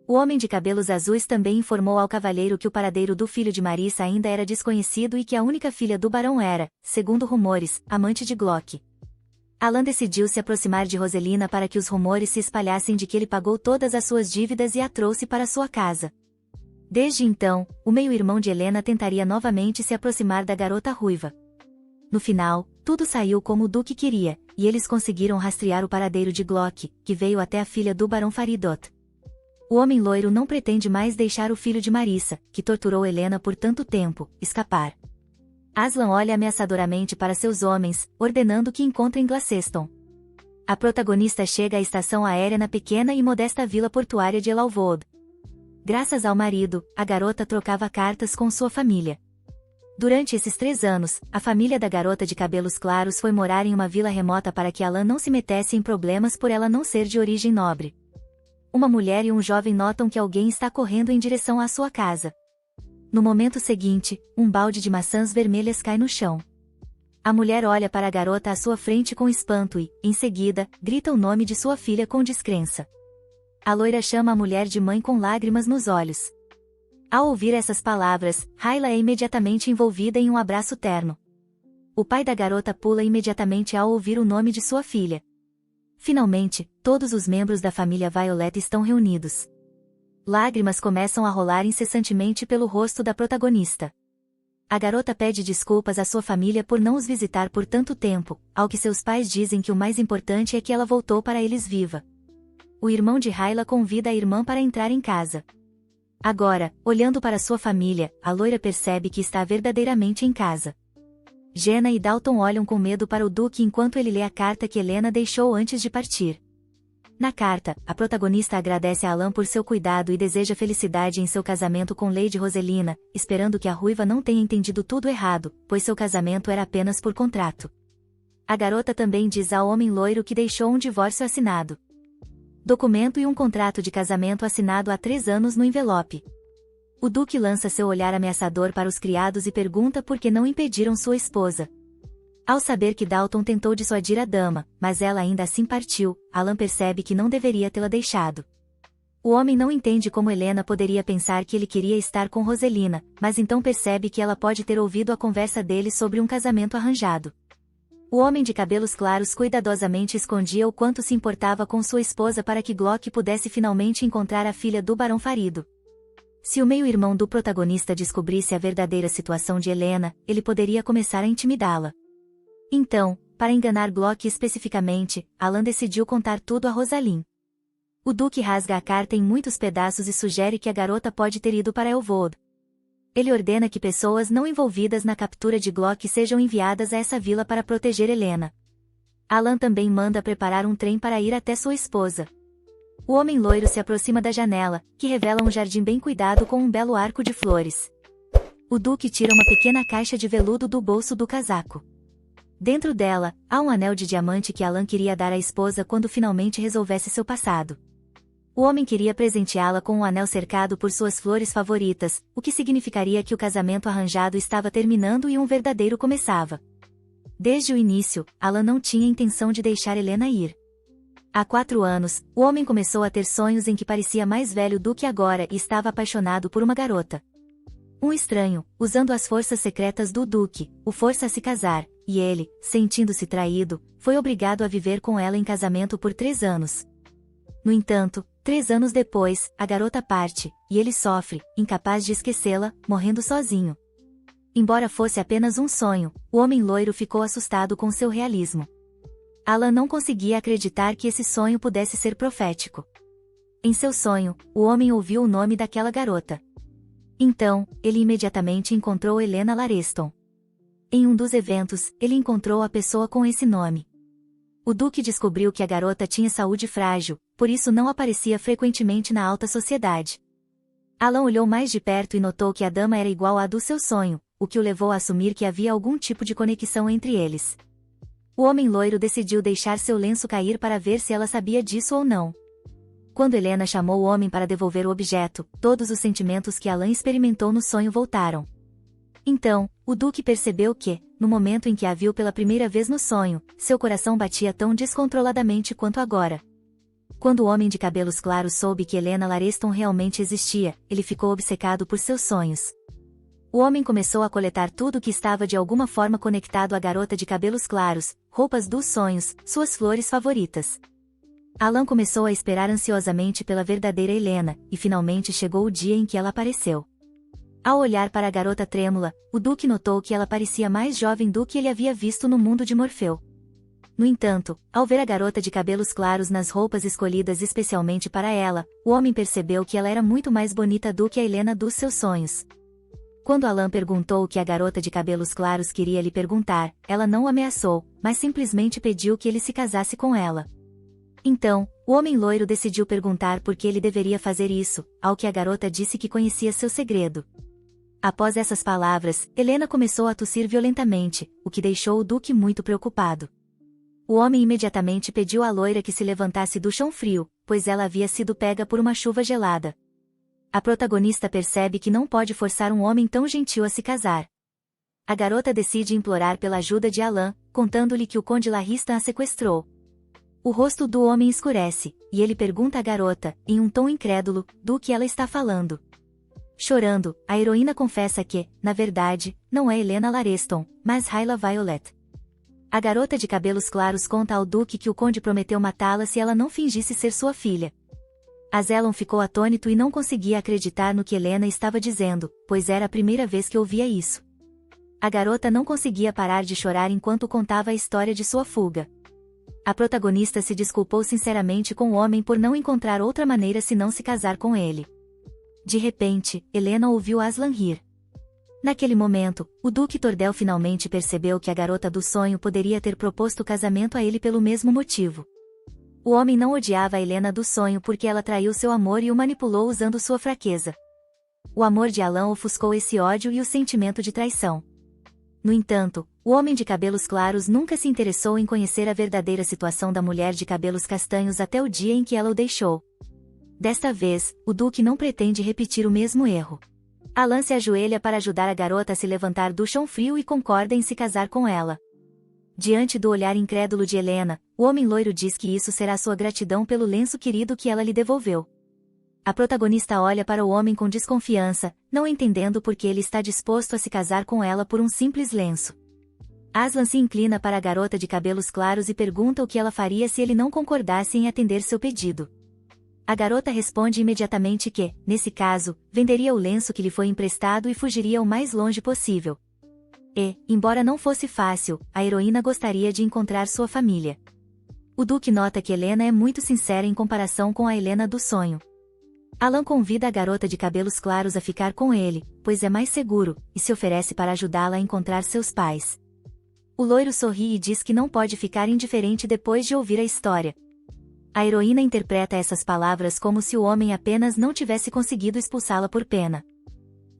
O homem de cabelos azuis também informou ao cavaleiro que o paradeiro do filho de Marissa ainda era desconhecido e que a única filha do barão era, segundo rumores, amante de Glock. Alan decidiu se aproximar de Roselina para que os rumores se espalhassem de que ele pagou todas as suas dívidas e a trouxe para sua casa. Desde então, o meio-irmão de Helena tentaria novamente se aproximar da garota ruiva. No final, tudo saiu como o Duque queria, e eles conseguiram rastrear o paradeiro de Glock, que veio até a filha do Barão Faridot. O homem loiro não pretende mais deixar o filho de Marissa, que torturou Helena por tanto tempo, escapar. Aslan olha ameaçadoramente para seus homens, ordenando que encontrem Glaseston. A protagonista chega à estação aérea na pequena e modesta vila portuária de Elalvold. Graças ao marido, a garota trocava cartas com sua família. Durante esses 3 anos, a família da garota de cabelos claros foi morar em uma vila remota para que Alan não se metesse em problemas por ela não ser de origem nobre. Uma mulher e um jovem notam que alguém está correndo em direção à sua casa. No momento seguinte, um balde de maçãs vermelhas cai no chão. A mulher olha para a garota à sua frente com espanto e, em seguida, grita o nome de sua filha com descrença. A loira chama a mulher de mãe com lágrimas nos olhos. Ao ouvir essas palavras, Hyla é imediatamente envolvida em um abraço terno. O pai da garota pula imediatamente ao ouvir o nome de sua filha. Finalmente, todos os membros da família Violet estão reunidos. Lágrimas começam a rolar incessantemente pelo rosto da protagonista. A garota pede desculpas à sua família por não os visitar por tanto tempo, ao que seus pais dizem que o mais importante é que ela voltou para eles viva. O irmão de Hyla convida a irmã para entrar em casa. Agora, olhando para sua família, a loira percebe que está verdadeiramente em casa. Jenna e Dalton olham com medo para o Duque enquanto ele lê a carta que Helena deixou antes de partir. Na carta, a protagonista agradece a Alan por seu cuidado e deseja felicidade em seu casamento com Lady Roselina, esperando que a ruiva não tenha entendido tudo errado, pois seu casamento era apenas por contrato. A garota também diz ao homem loiro que deixou um divórcio assinado. Documento e um contrato de casamento assinado há 3 anos no envelope. O Duque lança seu olhar ameaçador para os criados e pergunta por que não impediram sua esposa. Ao saber que Dalton tentou dissuadir a dama, mas ela ainda assim partiu, Alan percebe que não deveria tê-la deixado. O homem não entende como Helena poderia pensar que ele queria estar com Roselina, mas então percebe que ela pode ter ouvido a conversa deles sobre um casamento arranjado. O homem de cabelos claros cuidadosamente escondia o quanto se importava com sua esposa para que Glock pudesse finalmente encontrar a filha do Barão Farido. Se o meio-irmão do protagonista descobrisse a verdadeira situação de Helena, ele poderia começar a intimidá-la. Então, para enganar Glock especificamente, Alan decidiu contar tudo a Rosalind. O Duque rasga a carta em muitos pedaços e sugere que a garota pode ter ido para Elwood. Ele ordena que pessoas não envolvidas na captura de Glock sejam enviadas a essa vila para proteger Helena. Alan também manda preparar um trem para ir até sua esposa. O homem loiro se aproxima da janela, que revela um jardim bem cuidado com um belo arco de flores. O Duque tira uma pequena caixa de veludo do bolso do casaco. Dentro dela, há um anel de diamante que Alan queria dar à esposa quando finalmente resolvesse seu passado. O homem queria presenteá-la com um anel cercado por suas flores favoritas, o que significaria que o casamento arranjado estava terminando e um verdadeiro começava. Desde o início, Alan não tinha intenção de deixar Helena ir. Há 4 anos, o homem começou a ter sonhos em que parecia mais velho do que agora e estava apaixonado por uma garota. Um estranho, usando as forças secretas do Duque, o força a se casar, e ele, sentindo-se traído, foi obrigado a viver com ela em casamento por 3 anos. No entanto, 3 anos depois, a garota parte, e ele sofre, incapaz de esquecê-la, morrendo sozinho. Embora fosse apenas um sonho, o homem loiro ficou assustado com seu realismo. Alan não conseguia acreditar que esse sonho pudesse ser profético. Em seu sonho, o homem ouviu o nome daquela garota. Então, ele imediatamente encontrou Helena Lareston. Em um dos eventos, ele encontrou a pessoa com esse nome. O Duque descobriu que a garota tinha saúde frágil, por isso não aparecia frequentemente na alta sociedade. Alan olhou mais de perto e notou que a dama era igual à do seu sonho, o que o levou a assumir que havia algum tipo de conexão entre eles. O homem loiro decidiu deixar seu lenço cair para ver se ela sabia disso ou não. Quando Helena chamou o homem para devolver o objeto, todos os sentimentos que Alan experimentou no sonho voltaram. Então, o Duque percebeu que, no momento em que a viu pela primeira vez no sonho, seu coração batia tão descontroladamente quanto agora. Quando o homem de cabelos claros soube que Helena Lareston realmente existia, ele ficou obcecado por seus sonhos. O homem começou a coletar tudo que estava de alguma forma conectado à garota de cabelos claros, roupas dos sonhos, suas flores favoritas. Alan começou a esperar ansiosamente pela verdadeira Helena, e finalmente chegou o dia em que ela apareceu. Ao olhar para a garota trêmula, o Duque notou que ela parecia mais jovem do que ele havia visto no mundo de Morfeu. No entanto, ao ver a garota de cabelos claros nas roupas escolhidas especialmente para ela, o homem percebeu que ela era muito mais bonita do que a Helena dos seus sonhos. Quando Alan perguntou o que a garota de cabelos claros queria lhe perguntar, ela não o ameaçou, mas simplesmente pediu que ele se casasse com ela. Então, o homem loiro decidiu perguntar por que ele deveria fazer isso, ao que a garota disse que conhecia seu segredo. Após essas palavras, Helena começou a tossir violentamente, o que deixou o Duque muito preocupado. O homem imediatamente pediu à loira que se levantasse do chão frio, pois ela havia sido pega por uma chuva gelada. A protagonista percebe que não pode forçar um homem tão gentil a se casar. A garota decide implorar pela ajuda de Alan, contando-lhe que o conde Larristan a sequestrou. O rosto do homem escurece, e ele pergunta à garota, em um tom incrédulo, do que ela está falando. Chorando, a heroína confessa que, na verdade, não é Helena Lareston, mas Hyla Violet. A garota de cabelos claros conta ao Duque que o conde prometeu matá-la se ela não fingisse ser sua filha. Azelon ficou atônito e não conseguia acreditar no que Helena estava dizendo, pois era a primeira vez que ouvia isso. A garota não conseguia parar de chorar enquanto contava a história de sua fuga. A protagonista se desculpou sinceramente com o homem por não encontrar outra maneira senão se casar com ele. De repente, Helena ouviu Aslan rir. Naquele momento, o Duque Tordel finalmente percebeu que a garota do sonho poderia ter proposto o casamento a ele pelo mesmo motivo. O homem não odiava a Helena do sonho porque ela traiu seu amor e o manipulou usando sua fraqueza. O amor de Alan ofuscou esse ódio e o sentimento de traição. No entanto, o homem de cabelos claros nunca se interessou em conhecer a verdadeira situação da mulher de cabelos castanhos até o dia em que ela o deixou. Desta vez, o Duque não pretende repetir o mesmo erro. Alan se ajoelha para ajudar a garota a se levantar do chão frio e concorda em se casar com ela. Diante do olhar incrédulo de Helena, o homem loiro diz que isso será sua gratidão pelo lenço querido que ela lhe devolveu. A protagonista olha para o homem com desconfiança, não entendendo por que ele está disposto a se casar com ela por um simples lenço. Aslan se inclina para a garota de cabelos claros e pergunta o que ela faria se ele não concordasse em atender seu pedido. A garota responde imediatamente que, nesse caso, venderia o lenço que lhe foi emprestado e fugiria o mais longe possível. E, embora não fosse fácil, a heroína gostaria de encontrar sua família. O Duque nota que Helena é muito sincera em comparação com a Helena do sonho. Alan convida a garota de cabelos claros a ficar com ele, pois é mais seguro, e se oferece para ajudá-la a encontrar seus pais. O loiro sorri e diz que não pode ficar indiferente depois de ouvir a história. A heroína interpreta essas palavras como se o homem apenas não tivesse conseguido expulsá-la por pena.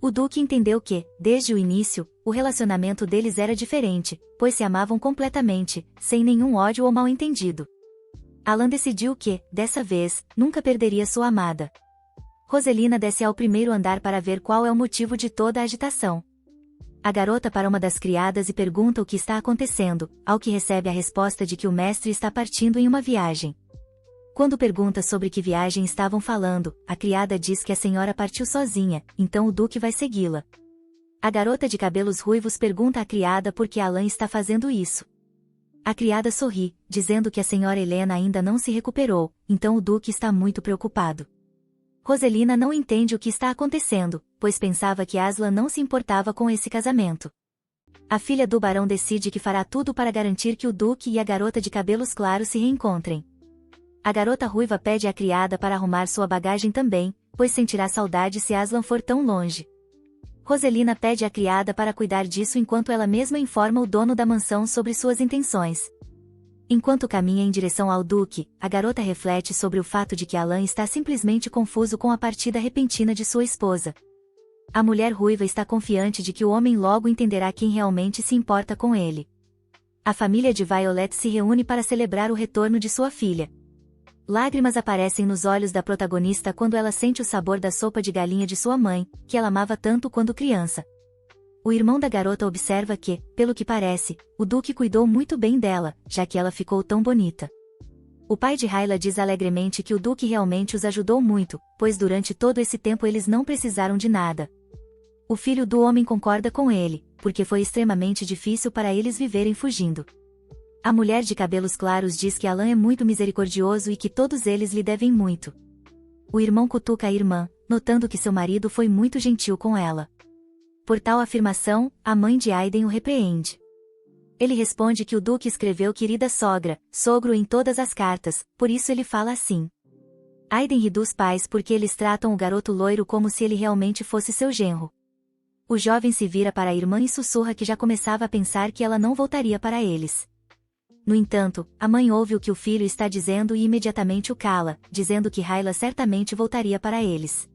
O Duque entendeu que, desde o início, o relacionamento deles era diferente, pois se amavam completamente, sem nenhum ódio ou mal-entendido. Alan decidiu que, dessa vez, nunca perderia sua amada. Roselina desce ao primeiro andar para ver qual é o motivo de toda a agitação. A garota para uma das criadas e pergunta o que está acontecendo, ao que recebe a resposta de que o mestre está partindo em uma viagem. Quando pergunta sobre que viagem estavam falando, a criada diz que a senhora partiu sozinha, então o Duque vai segui-la. A garota de cabelos ruivos pergunta à criada por que Alan está fazendo isso. A criada sorri, dizendo que a senhora Helena ainda não se recuperou, então o Duque está muito preocupado. Roselina não entende o que está acontecendo, pois pensava que Aslan não se importava com esse casamento. A filha do barão decide que fará tudo para garantir que o Duque e a garota de cabelos claros se reencontrem. A garota ruiva pede à criada para arrumar sua bagagem também, pois sentirá saudade se Aslan for tão longe. Roselina pede à criada para cuidar disso enquanto ela mesma informa o dono da mansão sobre suas intenções. Enquanto caminha em direção ao Duque, a garota reflete sobre o fato de que Alan está simplesmente confuso com a partida repentina de sua esposa. A mulher ruiva está confiante de que o homem logo entenderá quem realmente se importa com ele. A família de Violet se reúne para celebrar o retorno de sua filha. Lágrimas aparecem nos olhos da protagonista quando ela sente o sabor da sopa de galinha de sua mãe, que ela amava tanto quando criança. O irmão da garota observa que, pelo que parece, o Duque cuidou muito bem dela, já que ela ficou tão bonita. O pai de Hyla diz alegremente que o Duque realmente os ajudou muito, pois durante todo esse tempo eles não precisaram de nada. O filho do homem concorda com ele, porque foi extremamente difícil para eles viverem fugindo. A mulher de cabelos claros diz que Alan é muito misericordioso e que todos eles lhe devem muito. O irmão cutuca a irmã, notando que seu marido foi muito gentil com ela. Por tal afirmação, a mãe de Aiden o repreende. Ele responde que o Duque escreveu querida sogra, sogro em todas as cartas, por isso ele fala assim. Aiden ri dos pais porque eles tratam o garoto loiro como se ele realmente fosse seu genro. O jovem se vira para a irmã e sussurra que já começava a pensar que ela não voltaria para eles. No entanto, a mãe ouve o que o filho está dizendo e imediatamente o cala, dizendo que Hyla certamente voltaria para eles.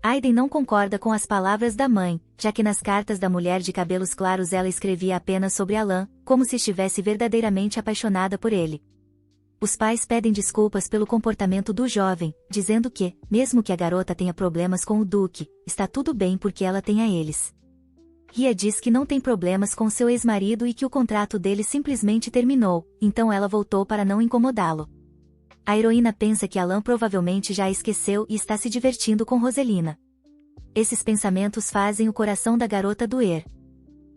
Aiden não concorda com as palavras da mãe, já que nas cartas da mulher de cabelos claros ela escrevia apenas sobre Alan, como se estivesse verdadeiramente apaixonada por ele. Os pais pedem desculpas pelo comportamento do jovem, dizendo que, mesmo que a garota tenha problemas com o Duque, está tudo bem porque ela tem a eles. Ria diz que não tem problemas com seu ex-marido e que o contrato dele simplesmente terminou, então ela voltou para não incomodá-lo. A heroína pensa que Alan provavelmente já a esqueceu e está se divertindo com Roselina. Esses pensamentos fazem o coração da garota doer.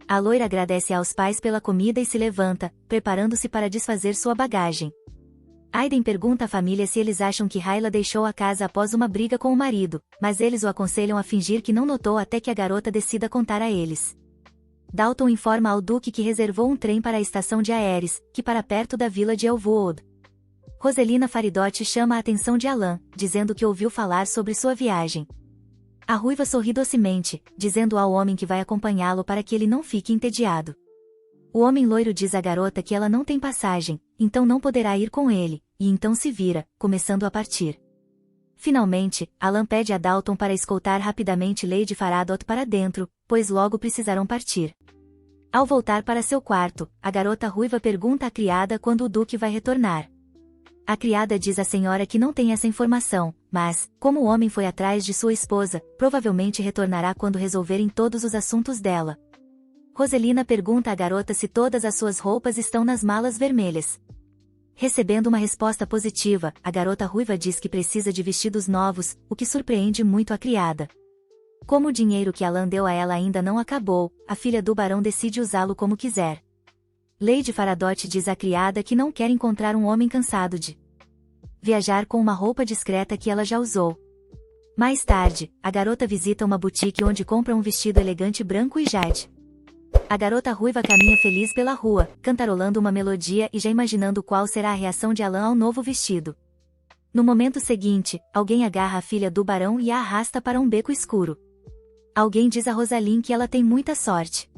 A loira agradece aos pais pela comida e se levanta, preparando-se para desfazer sua bagagem. Aiden pergunta à família se eles acham que Hyla deixou a casa após uma briga com o marido, mas eles o aconselham a fingir que não notou até que a garota decida contar a eles. Dalton informa ao Duque que reservou um trem para a estação de Aeres, que para perto da vila de Elwood. Roselina Faridotti chama a atenção de Alan, dizendo que ouviu falar sobre sua viagem. A ruiva sorri docemente, dizendo ao homem que vai acompanhá-lo para que ele não fique entediado. O homem loiro diz à garota que ela não tem passagem, então não poderá ir com ele, e então se vira, começando a partir. Finalmente, Alan pede a Dalton para escoltar rapidamente Lady Faradot para dentro, pois logo precisarão partir. Ao voltar para seu quarto, a garota ruiva pergunta à criada quando o Duque vai retornar. A criada diz à senhora que não tem essa informação, mas, como o homem foi atrás de sua esposa, provavelmente retornará quando resolverem todos os assuntos dela. Roselina pergunta à garota se todas as suas roupas estão nas malas vermelhas. Recebendo uma resposta positiva, a garota ruiva diz que precisa de vestidos novos, o que surpreende muito a criada. Como o dinheiro que Alan deu a ela ainda não acabou, a filha do barão decide usá-lo como quiser. Lady Faradot diz à criada que não quer encontrar um homem cansado de viajar com uma roupa discreta que ela já usou. Mais tarde, a garota visita uma boutique onde compra um vestido elegante branco e jade. A garota ruiva caminha feliz pela rua, cantarolando uma melodia e já imaginando qual será a reação de Alan ao novo vestido. No momento seguinte, alguém agarra a filha do barão e a arrasta para um beco escuro. Alguém diz a Rosalind que ela tem muita sorte.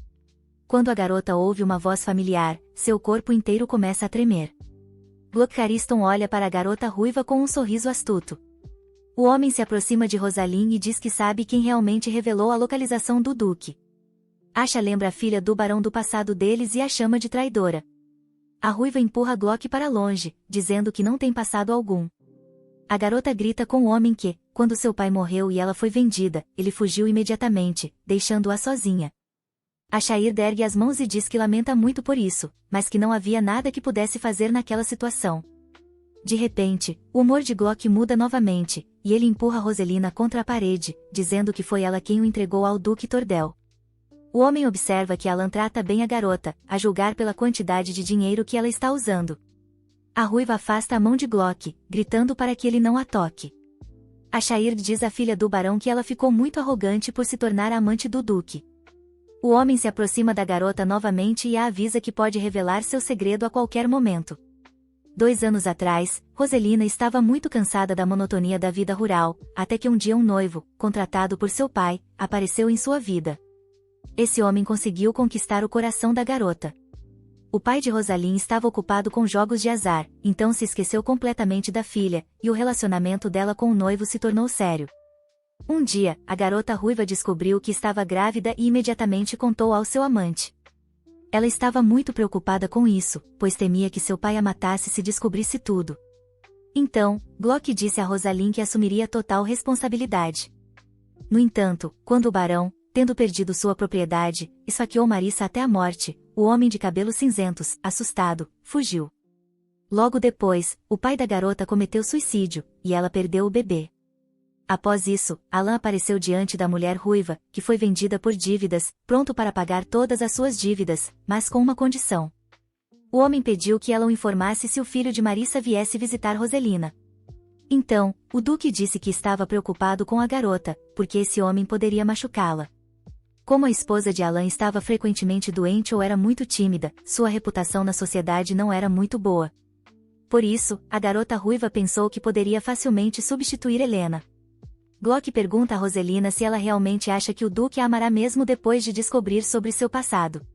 Quando a garota ouve uma voz familiar, seu corpo inteiro começa a tremer. Gluck Cariston olha para a garota ruiva com um sorriso astuto. O homem se aproxima de Rosalind e diz que sabe quem realmente revelou a localização do Duque. Asha lembra a filha do barão do passado deles e a chama de traidora. A ruiva empurra Gluck para longe, dizendo que não tem passado algum. A garota grita com o homem que, quando seu pai morreu e ela foi vendida, ele fugiu imediatamente, deixando-a sozinha. Ashair ergue as mãos e diz que lamenta muito por isso, mas que não havia nada que pudesse fazer naquela situação. De repente, o humor de Gluck muda novamente, e ele empurra Roselina contra a parede, dizendo que foi ela quem o entregou ao Duque Tordel. O homem observa que Alan trata bem a garota, a julgar pela quantidade de dinheiro que ela está usando. A ruiva afasta a mão de Gluck, gritando para que ele não a toque. Ashair diz à filha do barão que ela ficou muito arrogante por se tornar a amante do Duque. O homem se aproxima da garota novamente e a avisa que pode revelar seu segredo a qualquer momento. 2 anos atrás, Roselina estava muito cansada da monotonia da vida rural, até que um dia um noivo, contratado por seu pai, apareceu em sua vida. Esse homem conseguiu conquistar o coração da garota. O pai de Rosalind estava ocupado com jogos de azar, então se esqueceu completamente da filha, e o relacionamento dela com o noivo se tornou sério. Um dia, a garota ruiva descobriu que estava grávida e imediatamente contou ao seu amante. Ela estava muito preocupada com isso, pois temia que seu pai a matasse se descobrisse tudo. Então, Gluck disse a Rosalind que assumiria total responsabilidade. No entanto, quando o barão, tendo perdido sua propriedade, esfaqueou Marissa até a morte, o homem de cabelos cinzentos, assustado, fugiu. Logo depois, o pai da garota cometeu suicídio, e ela perdeu o bebê. Após isso, Alan apareceu diante da mulher ruiva, que foi vendida por dívidas, pronto para pagar todas as suas dívidas, mas com uma condição. O homem pediu que ela o informasse se o filho de Marissa viesse visitar Roselina. Então, o Duque disse que estava preocupado com a garota, porque esse homem poderia machucá-la. Como a esposa de Alan estava frequentemente doente ou era muito tímida, sua reputação na sociedade não era muito boa. Por isso, a garota ruiva pensou que poderia facilmente substituir Helena. Gluck pergunta a Roselina se ela realmente acha que o Duque a amará mesmo depois de descobrir sobre seu passado.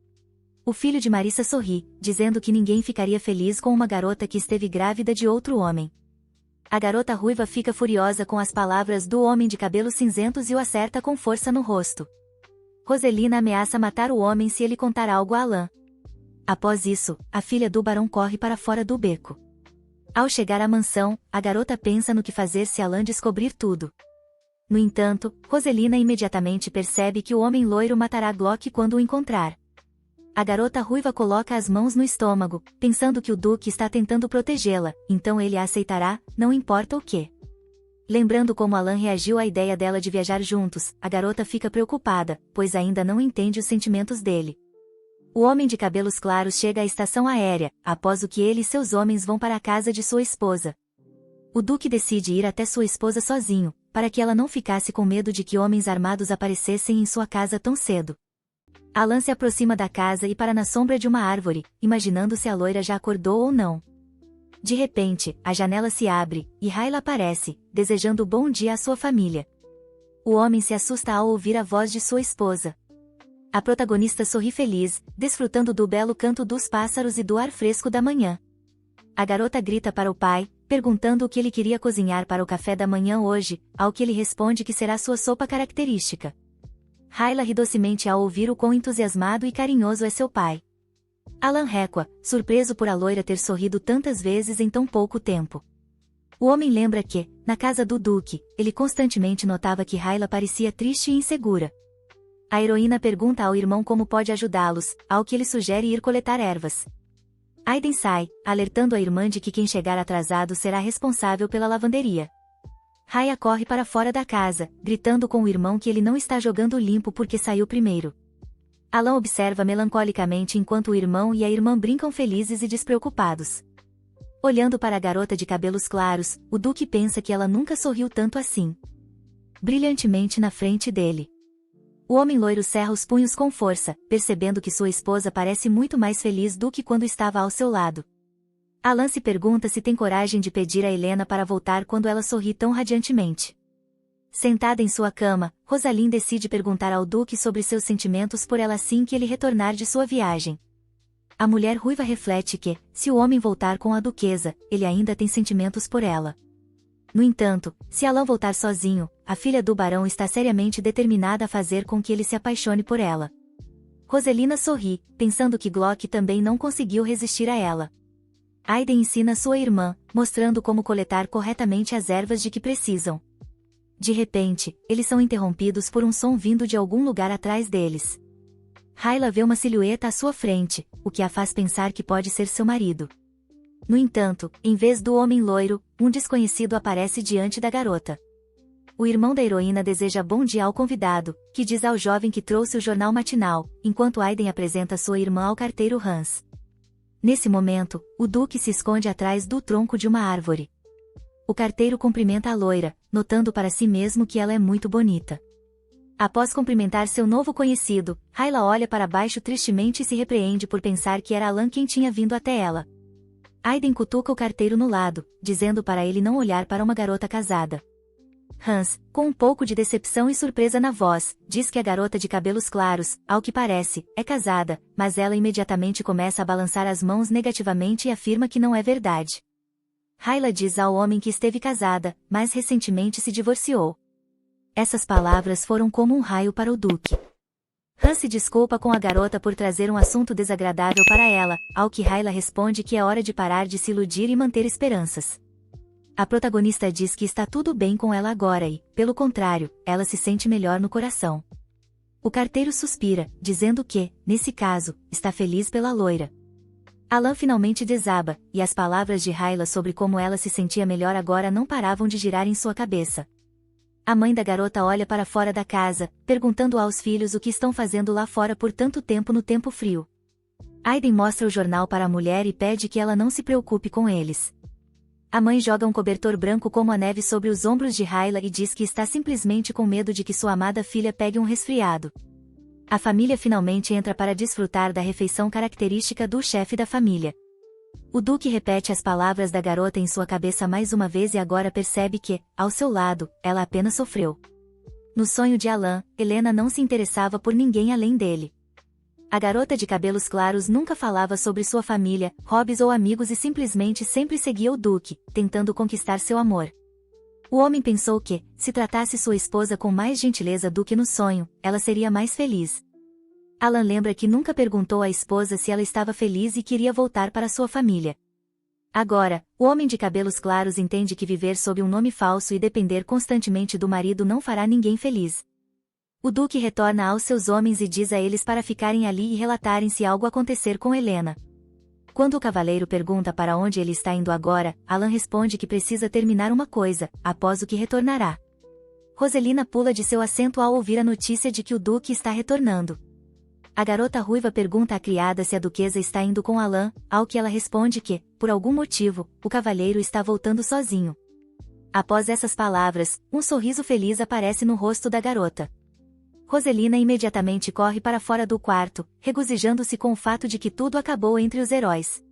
O filho de Marissa sorri, dizendo que ninguém ficaria feliz com uma garota que esteve grávida de outro homem. A garota ruiva fica furiosa com as palavras do homem de cabelos cinzentos e o acerta com força no rosto. Roselina ameaça matar o homem se ele contar algo a Alan. Após isso, a filha do barão corre para fora do beco. Ao chegar à mansão, a garota pensa no que fazer se Alan descobrir tudo. No entanto, Roselina imediatamente percebe que o homem loiro matará Gluck quando o encontrar. A garota ruiva coloca as mãos no estômago, pensando que o Duque está tentando protegê-la, então ele a aceitará, não importa o que. Lembrando como Alan reagiu à ideia dela de viajar juntos, a garota fica preocupada, pois ainda não entende os sentimentos dele. O homem de cabelos claros chega à estação aérea, após o que ele e seus homens vão para a casa de sua esposa. O Duque decide ir até sua esposa sozinho, para que ela não ficasse com medo de que homens armados aparecessem em sua casa tão cedo. Alan se aproxima da casa e para na sombra de uma árvore, imaginando se a loira já acordou ou não. De repente, a janela se abre, e Hyla aparece, desejando bom dia à sua família. O homem se assusta ao ouvir a voz de sua esposa. A protagonista sorri feliz, desfrutando do belo canto dos pássaros e do ar fresco da manhã. A garota grita para o pai, perguntando o que ele queria cozinhar para o café da manhã hoje, ao que ele responde que será sua sopa característica. Hyla ri docemente ao ouvir o quão entusiasmado e carinhoso é seu pai. Alan recua, surpreso por a loira ter sorrido tantas vezes em tão pouco tempo. O homem lembra que, na casa do Duque, ele constantemente notava que Hyla parecia triste e insegura. A heroína pergunta ao irmão como pode ajudá-los, ao que ele sugere ir coletar ervas. Aiden sai, alertando a irmã de que quem chegar atrasado será responsável pela lavanderia. Raya corre para fora da casa, gritando com o irmão que ele não está jogando limpo porque saiu primeiro. Alan observa melancolicamente enquanto o irmão e a irmã brincam felizes e despreocupados. Olhando para a garota de cabelos claros, o Duque pensa que ela nunca sorriu tanto assim. Brilhantemente na frente dele. O homem loiro cerra os punhos com força, percebendo que sua esposa parece muito mais feliz do que quando estava ao seu lado. Alan se pergunta se tem coragem de pedir a Helena para voltar quando ela sorri tão radiantemente. Sentada em sua cama, Rosalind decide perguntar ao Duque sobre seus sentimentos por ela assim que ele retornar de sua viagem. A mulher ruiva reflete que, se o homem voltar com a duquesa, ele ainda tem sentimentos por ela. No entanto, se Alan voltar sozinho, a filha do barão está seriamente determinada a fazer com que ele se apaixone por ela. Roselina sorri, pensando que Glock também não conseguiu resistir a ela. Aiden ensina sua irmã, mostrando como coletar corretamente as ervas de que precisam. De repente, eles são interrompidos por um som vindo de algum lugar atrás deles. Hyla vê uma silhueta à sua frente, o que a faz pensar que pode ser seu marido. No entanto, em vez do homem loiro, um desconhecido aparece diante da garota. O irmão da heroína deseja bom dia ao convidado, que diz ao jovem que trouxe o jornal matinal, enquanto Aiden apresenta sua irmã ao carteiro Hans. Nesse momento, o Duque se esconde atrás do tronco de uma árvore. O carteiro cumprimenta a loira, notando para si mesmo que ela é muito bonita. Após cumprimentar seu novo conhecido, Hyla olha para baixo tristemente e se repreende por pensar que era Alan quem tinha vindo até ela. Aiden cutuca o carteiro no lado, dizendo para ele não olhar para uma garota casada. Hans, com um pouco de decepção e surpresa na voz, diz que a garota de cabelos claros, ao que parece, é casada, mas ela imediatamente começa a balançar as mãos negativamente e afirma que não é verdade. Hyla diz ao homem que esteve casada, mas recentemente se divorciou. Essas palavras foram como um raio para o Duque. Hans se desculpa com a garota por trazer um assunto desagradável para ela, ao que Hyla responde que é hora de parar de se iludir e manter esperanças. A protagonista diz que está tudo bem com ela agora e, pelo contrário, ela se sente melhor no coração. O carteiro suspira, dizendo que, nesse caso, está feliz pela loira. Alan finalmente desaba, e as palavras de Hyla sobre como ela se sentia melhor agora não paravam de girar em sua cabeça. A mãe da garota olha para fora da casa, perguntando aos filhos o que estão fazendo lá fora por tanto tempo no tempo frio. Aiden mostra o jornal para a mulher e pede que ela não se preocupe com eles. A mãe joga um cobertor branco como a neve sobre os ombros de Hyla e diz que está simplesmente com medo de que sua amada filha pegue um resfriado. A família finalmente entra para desfrutar da refeição característica do chefe da família. O Duque repete as palavras da garota em sua cabeça mais uma vez e agora percebe que, ao seu lado, ela apenas sofreu. No sonho de Alan, Helena não se interessava por ninguém além dele. A garota de cabelos claros nunca falava sobre sua família, hobbies ou amigos e simplesmente sempre seguia o Duque, tentando conquistar seu amor. O homem pensou que, se tratasse sua esposa com mais gentileza do que no sonho, ela seria mais feliz. Alan lembra que nunca perguntou à esposa se ela estava feliz e queria voltar para sua família. Agora, o homem de cabelos claros entende que viver sob um nome falso e depender constantemente do marido não fará ninguém feliz. O Duque retorna aos seus homens e diz a eles para ficarem ali e relatarem se algo acontecer com Helena. Quando o cavaleiro pergunta para onde ele está indo agora, Alan responde que precisa terminar uma coisa, após o que retornará. Roselina pula de seu assento ao ouvir a notícia de que o Duque está retornando. A garota ruiva pergunta à criada se a duquesa está indo com Alan, ao que ela responde que, por algum motivo, o cavalheiro está voltando sozinho. Após essas palavras, um sorriso feliz aparece no rosto da garota. Roselina imediatamente corre para fora do quarto, regozijando-se com o fato de que tudo acabou entre os heróis.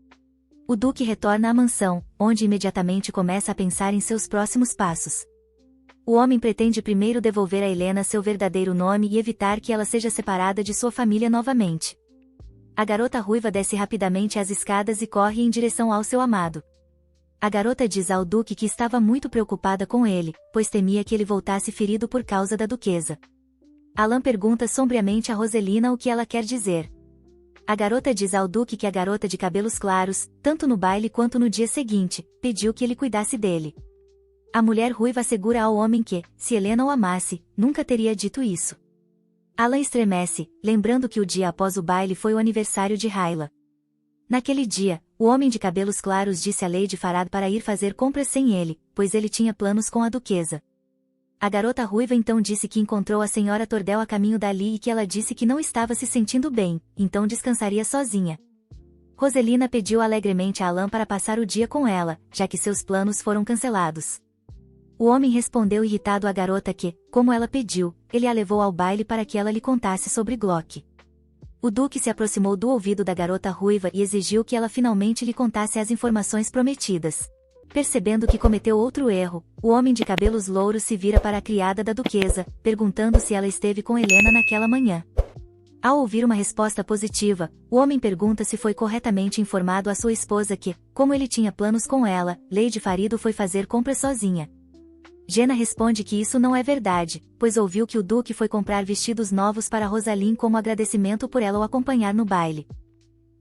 O Duque retorna à mansão, onde imediatamente começa a pensar em seus próximos passos. O homem pretende primeiro devolver a Helena seu verdadeiro nome e evitar que ela seja separada de sua família novamente. A garota ruiva desce rapidamente as escadas e corre em direção ao seu amado. A garota diz ao Duque que estava muito preocupada com ele, pois temia que ele voltasse ferido por causa da duquesa. Alan pergunta sombriamente a Roselina o que ela quer dizer. A garota diz ao Duque que a garota de cabelos claros, tanto no baile quanto no dia seguinte, pediu que ele cuidasse dele. A mulher ruiva assegura ao homem que, se Helena o amasse, nunca teria dito isso. Alan estremece, lembrando que o dia após o baile foi o aniversário de Hyla. Naquele dia, o homem de cabelos claros disse a Lady Farad para ir fazer compras sem ele, pois ele tinha planos com a duquesa. A garota ruiva então disse que encontrou a senhora Tordel a caminho dali e que ela disse que não estava se sentindo bem, então descansaria sozinha. Roselina pediu alegremente a Alan para passar o dia com ela, já que seus planos foram cancelados. O homem respondeu irritado à garota que, como ela pediu, ele a levou ao baile para que ela lhe contasse sobre Glock. O Duque se aproximou do ouvido da garota ruiva e exigiu que ela finalmente lhe contasse as informações prometidas. Percebendo que cometeu outro erro, o homem de cabelos louros se vira para a criada da duquesa, perguntando se ela esteve com Helena naquela manhã. Ao ouvir uma resposta positiva, o homem pergunta se foi corretamente informado à sua esposa que, como ele tinha planos com ela, Lady Farido foi fazer compras sozinha. Jenna responde que isso não é verdade, pois ouviu que o Duque foi comprar vestidos novos para Rosaline como agradecimento por ela o acompanhar no baile.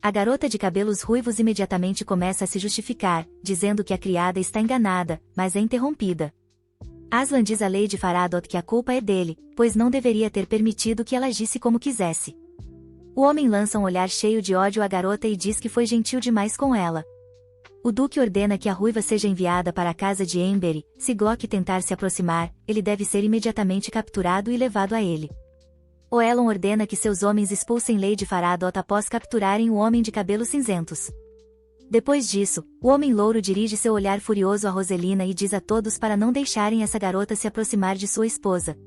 A garota de cabelos ruivos imediatamente começa a se justificar, dizendo que a criada está enganada, mas é interrompida. Aslan diz a Lady Faradot que a culpa é dele, pois não deveria ter permitido que ela agisse como quisesse. O homem lança um olhar cheio de ódio à garota e diz que foi gentil demais com ela. O Duque ordena que a ruiva seja enviada para a casa de Embury. Se Glock tentar se aproximar, ele deve ser imediatamente capturado e levado a ele. Oelon ordena que seus homens expulsem Lady Faradot após capturarem o homem de cabelos cinzentos. Depois disso, o homem louro dirige seu olhar furioso a Roselina e diz a todos para não deixarem essa garota se aproximar de sua esposa.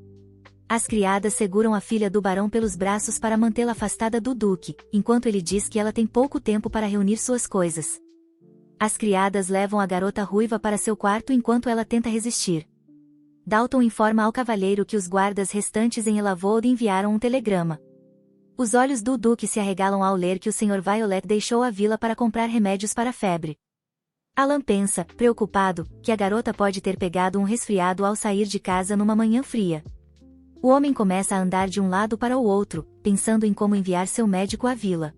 As criadas seguram a filha do barão pelos braços para mantê-la afastada do Duque, enquanto ele diz que ela tem pouco tempo para reunir suas coisas. As criadas levam a garota ruiva para seu quarto enquanto ela tenta resistir. Dalton informa ao cavalheiro que os guardas restantes em Elavold enviaram um telegrama. Os olhos do Duque se arregalam ao ler que o Sr. Violet deixou a vila para comprar remédios para a febre. Alan pensa, preocupado, que a garota pode ter pegado um resfriado ao sair de casa numa manhã fria. O homem começa a andar de um lado para o outro, pensando em como enviar seu médico à vila.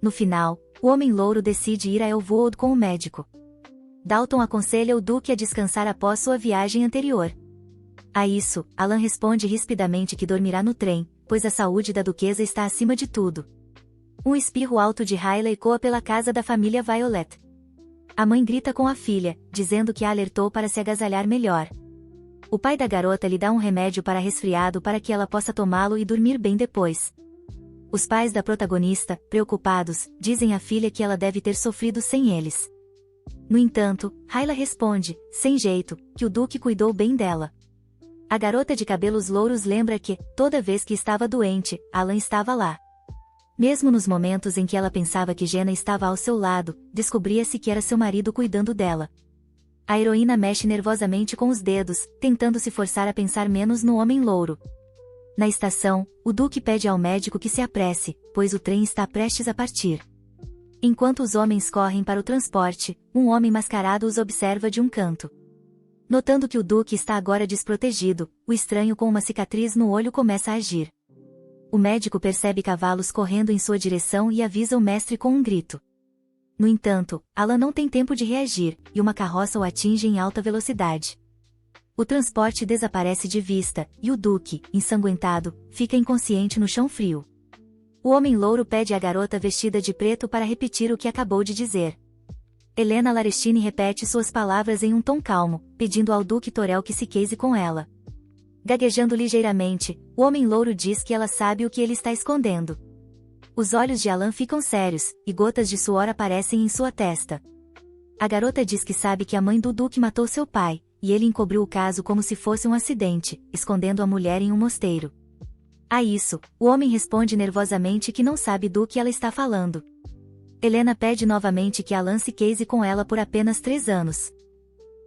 No final, o homem louro decide ir a Elvold com o médico. Dalton aconselha o Duque a descansar após sua viagem anterior. A isso, Alan responde rispidamente que dormirá no trem, pois a saúde da duquesa está acima de tudo. Um espirro alto de Hyla ecoa pela casa da família Violet. A mãe grita com a filha, dizendo que a alertou para se agasalhar melhor. O pai da garota lhe dá um remédio para resfriado para que ela possa tomá-lo e dormir bem depois. Os pais da protagonista, preocupados, dizem à filha que ela deve ter sofrido sem eles. No entanto, Hyla responde, sem jeito, que o Duque cuidou bem dela. A garota de cabelos louros lembra que, toda vez que estava doente, Alan estava lá. Mesmo nos momentos em que ela pensava que Jenna estava ao seu lado, descobria-se que era seu marido cuidando dela. A heroína mexe nervosamente com os dedos, tentando se forçar a pensar menos no homem louro. Na estação, o Duque pede ao médico que se apresse, pois o trem está prestes a partir. Enquanto os homens correm para o transporte, um homem mascarado os observa de um canto. Notando que o Duque está agora desprotegido, o estranho com uma cicatriz no olho começa a agir. O médico percebe cavalos correndo em sua direção e avisa o mestre com um grito. No entanto, Alan não tem tempo de reagir, e uma carroça o atinge em alta velocidade. O transporte desaparece de vista, e o Duque, ensanguentado, fica inconsciente no chão frio. O homem louro pede à garota vestida de preto para repetir o que acabou de dizer. Helena Larestini repete suas palavras em um tom calmo, pedindo ao Duque Torel que se case com ela. Gaguejando ligeiramente, o homem louro diz que ela sabe o que ele está escondendo. Os olhos de Alan ficam sérios, e gotas de suor aparecem em sua testa. A garota diz que sabe que a mãe do Duque matou seu pai, e ele encobriu o caso como se fosse um acidente, escondendo a mulher em um mosteiro. A isso, o homem responde nervosamente que não sabe do que ela está falando. Helena pede novamente que Alan se case com ela por apenas 3 anos.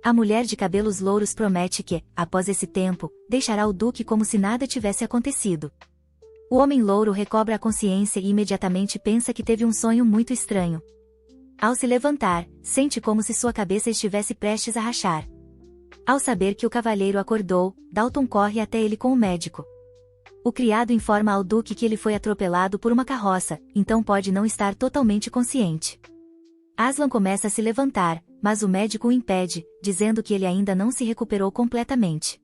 A mulher de cabelos louros promete que, após esse tempo, deixará o Duque como se nada tivesse acontecido. O homem louro recobra a consciência e imediatamente pensa que teve um sonho muito estranho. Ao se levantar, sente como se sua cabeça estivesse prestes a rachar. Ao saber que o cavalheiro acordou, Dalton corre até ele com o médico. O criado informa ao Duque que ele foi atropelado por uma carroça, então pode não estar totalmente consciente. Aslan começa a se levantar, mas o médico o impede, dizendo que ele ainda não se recuperou completamente.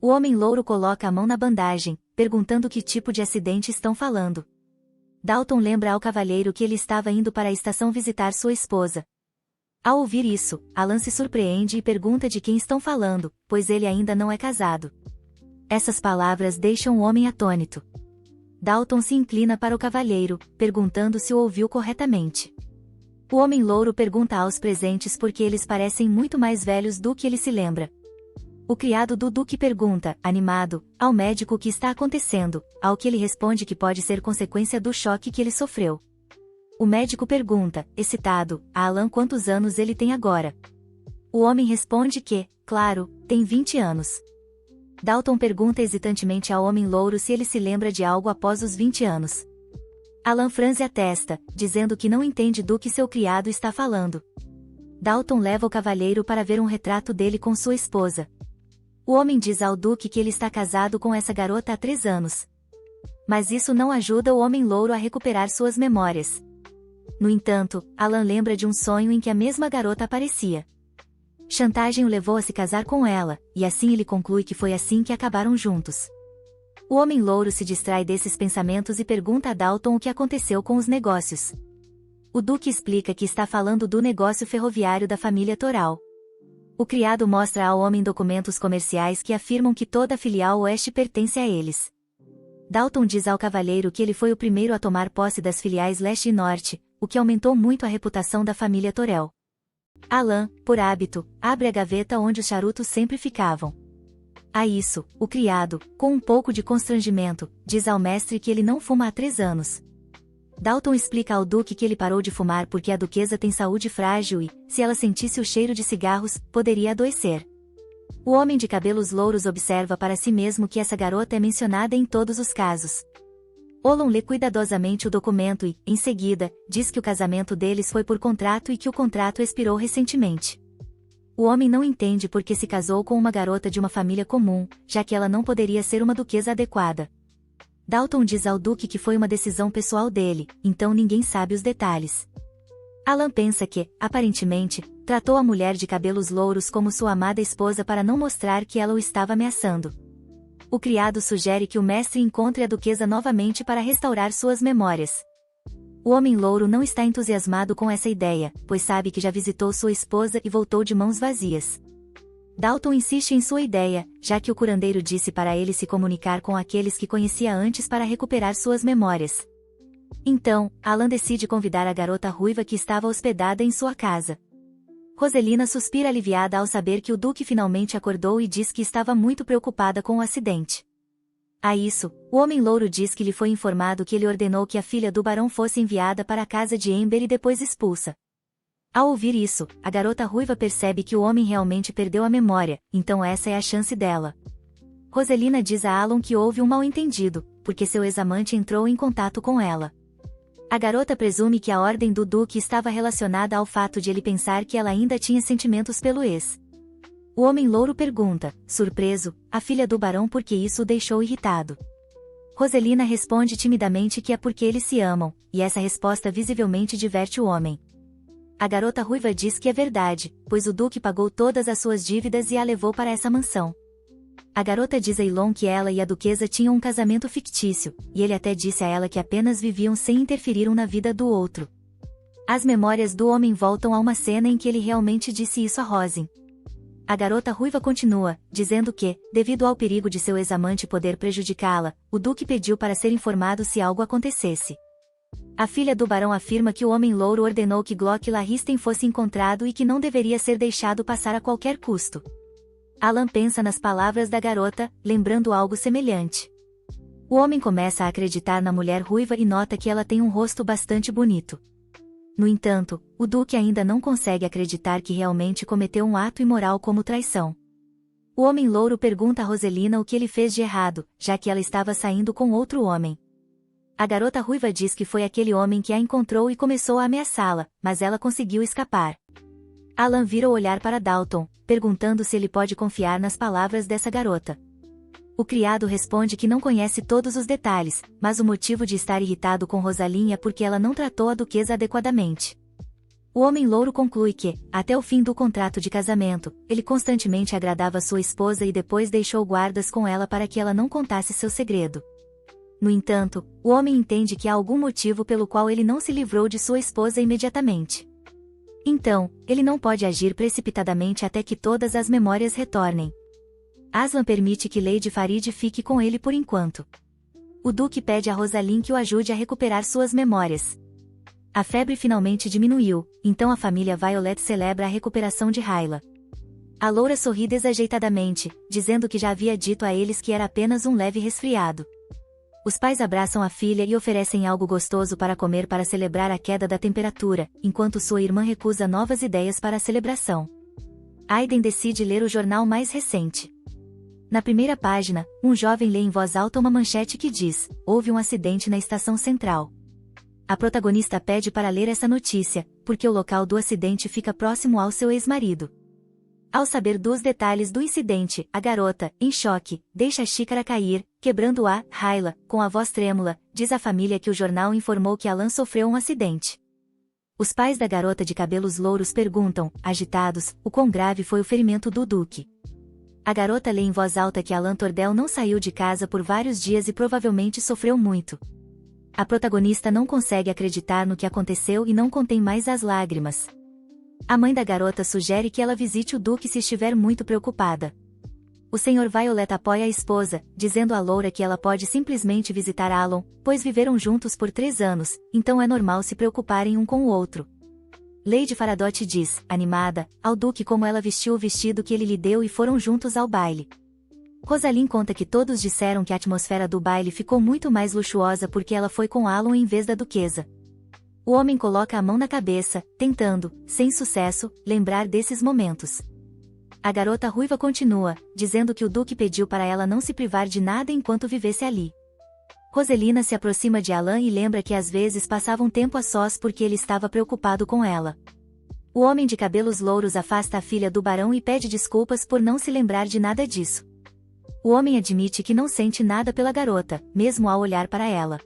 O homem louro coloca a mão na bandagem, perguntando que tipo de acidente estão falando. Dalton lembra ao cavalheiro que ele estava indo para a estação visitar sua esposa. Ao ouvir isso, Alan se surpreende e pergunta de quem estão falando, pois ele ainda não é casado. Essas palavras deixam o homem atônito. Dalton se inclina para o cavalheiro, perguntando se o ouviu corretamente. O homem louro pergunta aos presentes porque eles parecem muito mais velhos do que ele se lembra. O criado do Duque pergunta, animado, ao médico o que está acontecendo, ao que ele responde que pode ser consequência do choque que ele sofreu. O médico pergunta, excitado, a Alan quantos anos ele tem agora. O homem responde que, claro, tem 20 anos. Dalton pergunta hesitantemente ao homem louro se ele se lembra de algo após os 20 anos. Alan franze a testa, dizendo que não entende do que seu criado está falando. Dalton leva o cavalheiro para ver um retrato dele com sua esposa. O homem diz ao Duque que ele está casado com essa garota há 3 anos. Mas isso não ajuda o homem louro a recuperar suas memórias. No entanto, Alan lembra de um sonho em que a mesma garota aparecia. Chantagem o levou a se casar com ela, e assim ele conclui que foi assim que acabaram juntos. O homem louro se distrai desses pensamentos e pergunta a Dalton o que aconteceu com os negócios. O Duque explica que está falando do negócio ferroviário da família Toral. O criado mostra ao homem documentos comerciais que afirmam que toda a filial oeste pertence a eles. Dalton diz ao cavalheiro que ele foi o primeiro a tomar posse das filiais leste e norte, o que aumentou muito a reputação da família Torel. Alan, por hábito, abre a gaveta onde os charutos sempre ficavam. A isso, o criado, com um pouco de constrangimento, diz ao mestre que ele não fuma há 3 anos. Dalton explica ao Duque que ele parou de fumar porque a duquesa tem saúde frágil e, se ela sentisse o cheiro de cigarros, poderia adoecer. O homem de cabelos louros observa para si mesmo que essa garota é mencionada em todos os casos. Olon lê cuidadosamente o documento e, em seguida, diz que o casamento deles foi por contrato e que o contrato expirou recentemente. O homem não entende por que se casou com uma garota de uma família comum, já que ela não poderia ser uma duquesa adequada. Dalton diz ao Duque que foi uma decisão pessoal dele, então ninguém sabe os detalhes. Alan pensa que, aparentemente, tratou a mulher de cabelos louros como sua amada esposa para não mostrar que ela o estava ameaçando. O criado sugere que o mestre encontre a duquesa novamente para restaurar suas memórias. O homem louro não está entusiasmado com essa ideia, pois sabe que já visitou sua esposa e voltou de mãos vazias. Dalton insiste em sua ideia, já que o curandeiro disse para ele se comunicar com aqueles que conhecia antes para recuperar suas memórias. Então, Alan decide convidar a garota ruiva que estava hospedada em sua casa. Roselina suspira aliviada ao saber que o Duque finalmente acordou e diz que estava muito preocupada com o acidente. A isso, o homem louro diz que lhe foi informado que ele ordenou que a filha do barão fosse enviada para a casa de Ember e depois expulsa. Ao ouvir isso, a garota ruiva percebe que o homem realmente perdeu a memória, então essa é a chance dela. Roselina diz a Alan que houve um mal-entendido, porque seu ex-amante entrou em contato com ela. A garota presume que a ordem do Duque estava relacionada ao fato de ele pensar que ela ainda tinha sentimentos pelo ex. O homem louro pergunta, surpreso, a filha do barão por que isso o deixou irritado. Roselina responde timidamente que é porque eles se amam, e essa resposta visivelmente diverte o homem. A garota ruiva diz que é verdade, pois o Duque pagou todas as suas dívidas e a levou para essa mansão. A garota diz a Ilon que ela e a duquesa tinham um casamento fictício, e ele até disse a ela que apenas viviam sem interferir um na vida do outro. As memórias do homem voltam a uma cena em que ele realmente disse isso a Rosin. A garota ruiva continua, dizendo que, devido ao perigo de seu ex-amante poder prejudicá-la, o Duque pediu para ser informado se algo acontecesse. A filha do barão afirma que o homem louro ordenou que Glock Larristen fosse encontrado e que não deveria ser deixado passar a qualquer custo. Alan pensa nas palavras da garota, lembrando algo semelhante. O homem começa a acreditar na mulher ruiva e nota que ela tem um rosto bastante bonito. No entanto, o Duque ainda não consegue acreditar que realmente cometeu um ato imoral como traição. O homem louro pergunta a Roselina o que ele fez de errado, já que ela estava saindo com outro homem. A garota ruiva diz que foi aquele homem que a encontrou e começou a ameaçá-la, mas ela conseguiu escapar. Alan vira o olhar para Dalton, perguntando se ele pode confiar nas palavras dessa garota. O criado responde que não conhece todos os detalhes, mas o motivo de estar irritado com Rosalind é porque ela não tratou a duquesa adequadamente. O homem louro conclui que, até o fim do contrato de casamento, ele constantemente agradava sua esposa e depois deixou guardas com ela para que ela não contasse seu segredo. No entanto, o homem entende que há algum motivo pelo qual ele não se livrou de sua esposa imediatamente. Então, ele não pode agir precipitadamente até que todas as memórias retornem. Aslan permite que Lady Farid fique com ele por enquanto. O Duque pede a Rosalind que o ajude a recuperar suas memórias. A febre finalmente diminuiu, então a família Violet celebra a recuperação de Hyla. A loura sorri desajeitadamente, dizendo que já havia dito a eles que era apenas um leve resfriado. Os pais abraçam a filha e oferecem algo gostoso para comer para celebrar a queda da temperatura, enquanto sua irmã recusa novas ideias para a celebração. Aiden decide ler o jornal mais recente. Na primeira página, um jovem lê em voz alta uma manchete que diz: houve um acidente na estação central. A protagonista pede para ler essa notícia, porque o local do acidente fica próximo ao seu ex-marido. Ao saber dos detalhes do incidente, a garota, em choque, deixa a xícara cair, quebrando-a. Hyla, com a voz trêmula, diz à família que o jornal informou que Alan sofreu um acidente. Os pais da garota de cabelos louros perguntam, agitados, o quão grave foi o ferimento do Duque. A garota lê em voz alta que Alan Tordel não saiu de casa por vários dias e provavelmente sofreu muito. A protagonista não consegue acreditar no que aconteceu e não contém mais as lágrimas. A mãe da garota sugere que ela visite o Duque se estiver muito preocupada. O Sr. Violet apoia a esposa, dizendo à loura que ela pode simplesmente visitar Alan, pois viveram juntos por 3 anos, então é normal se preocuparem um com o outro. Lady Faradot diz, animada, ao Duque como ela vestiu o vestido que ele lhe deu e foram juntos ao baile. Rosalind conta que todos disseram que a atmosfera do baile ficou muito mais luxuosa porque ela foi com Alan em vez da duquesa. O homem coloca a mão na cabeça, tentando, sem sucesso, lembrar desses momentos. A garota ruiva continua, dizendo que o Duque pediu para ela não se privar de nada enquanto vivesse ali. Roselina se aproxima de Alan e lembra que às vezes passavam tempo a sós porque ele estava preocupado com ela. O homem de cabelos louros afasta a filha do barão e pede desculpas por não se lembrar de nada disso. O homem admite que não sente nada pela garota, mesmo ao olhar para ela.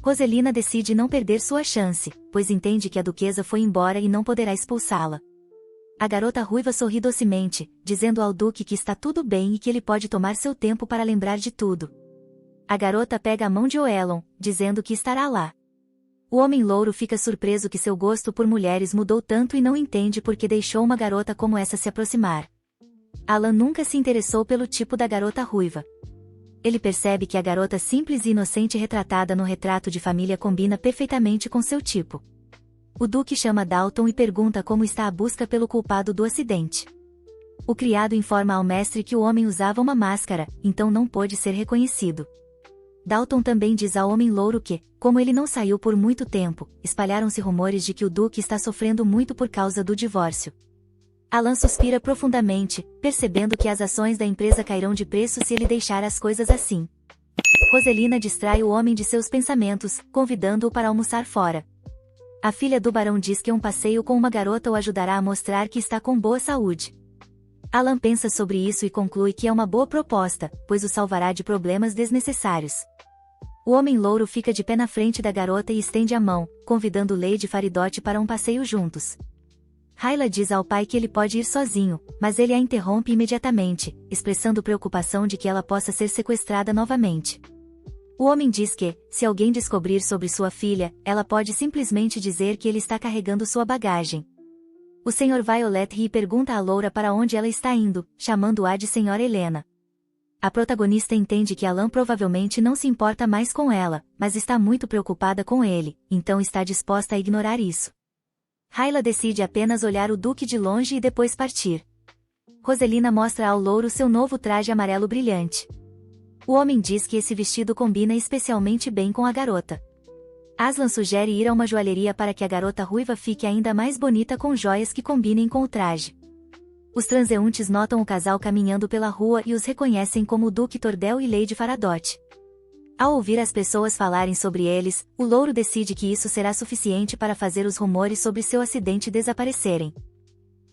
Roselina decide não perder sua chance, pois entende que a duquesa foi embora e não poderá expulsá-la. A garota ruiva sorri docemente, dizendo ao Duque que está tudo bem e que ele pode tomar seu tempo para lembrar de tudo. A garota pega a mão de Oelon, dizendo que estará lá. O homem louro fica surpreso que seu gosto por mulheres mudou tanto e não entende por que deixou uma garota como essa se aproximar. Alan nunca se interessou pelo tipo da garota ruiva. Ele percebe que a garota simples e inocente retratada no retrato de família combina perfeitamente com seu tipo. O Duque chama Dalton e pergunta como está a busca pelo culpado do acidente. O criado informa ao mestre que o homem usava uma máscara, então não pôde ser reconhecido. Dalton também diz ao homem louro que, como ele não saiu por muito tempo, espalharam-se rumores de que o Duque está sofrendo muito por causa do divórcio. Alan suspira profundamente, percebendo que as ações da empresa cairão de preço se ele deixar as coisas assim. Roselina distrai o homem de seus pensamentos, convidando-o para almoçar fora. A filha do barão diz que um passeio com uma garota o ajudará a mostrar que está com boa saúde. Alan pensa sobre isso e conclui que é uma boa proposta, pois o salvará de problemas desnecessários. O homem louro fica de pé na frente da garota e estende a mão, convidando Lady Faridot para um passeio juntos. Hyla diz ao pai que ele pode ir sozinho, mas ele a interrompe imediatamente, expressando preocupação de que ela possa ser sequestrada novamente. O homem diz que, se alguém descobrir sobre sua filha, ela pode simplesmente dizer que ele está carregando sua bagagem. O Sr. Violet ri e pergunta à loura para onde ela está indo, chamando-a de Senhora Helena. A protagonista entende que Alan provavelmente não se importa mais com ela, mas está muito preocupada com ele, então está disposta a ignorar isso. Hyla decide apenas olhar o Duque de longe e depois partir. Roselina mostra ao louro seu novo traje amarelo brilhante. O homem diz que esse vestido combina especialmente bem com a garota. Aslan sugere ir a uma joalheria para que a garota ruiva fique ainda mais bonita com joias que combinem com o traje. Os transeuntes notam o casal caminhando pela rua e os reconhecem como o Duque Tordel e Lady Faradote. Ao ouvir as pessoas falarem sobre eles, o louro decide que isso será suficiente para fazer os rumores sobre seu acidente desaparecerem.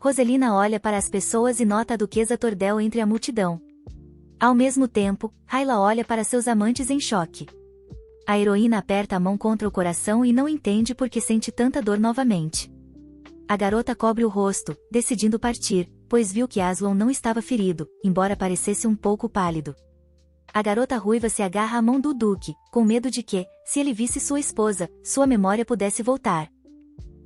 Roselina olha para as pessoas e nota a Duquesa Tordel entre a multidão. Ao mesmo tempo, Hyla olha para seus amantes em choque. A heroína aperta a mão contra o coração e não entende por que sente tanta dor novamente. A garota cobre o rosto, decidindo partir, pois viu que Aslan não estava ferido, embora parecesse um pouco pálido. A garota ruiva se agarra à mão do Duque, com medo de que, se ele visse sua esposa, sua memória pudesse voltar.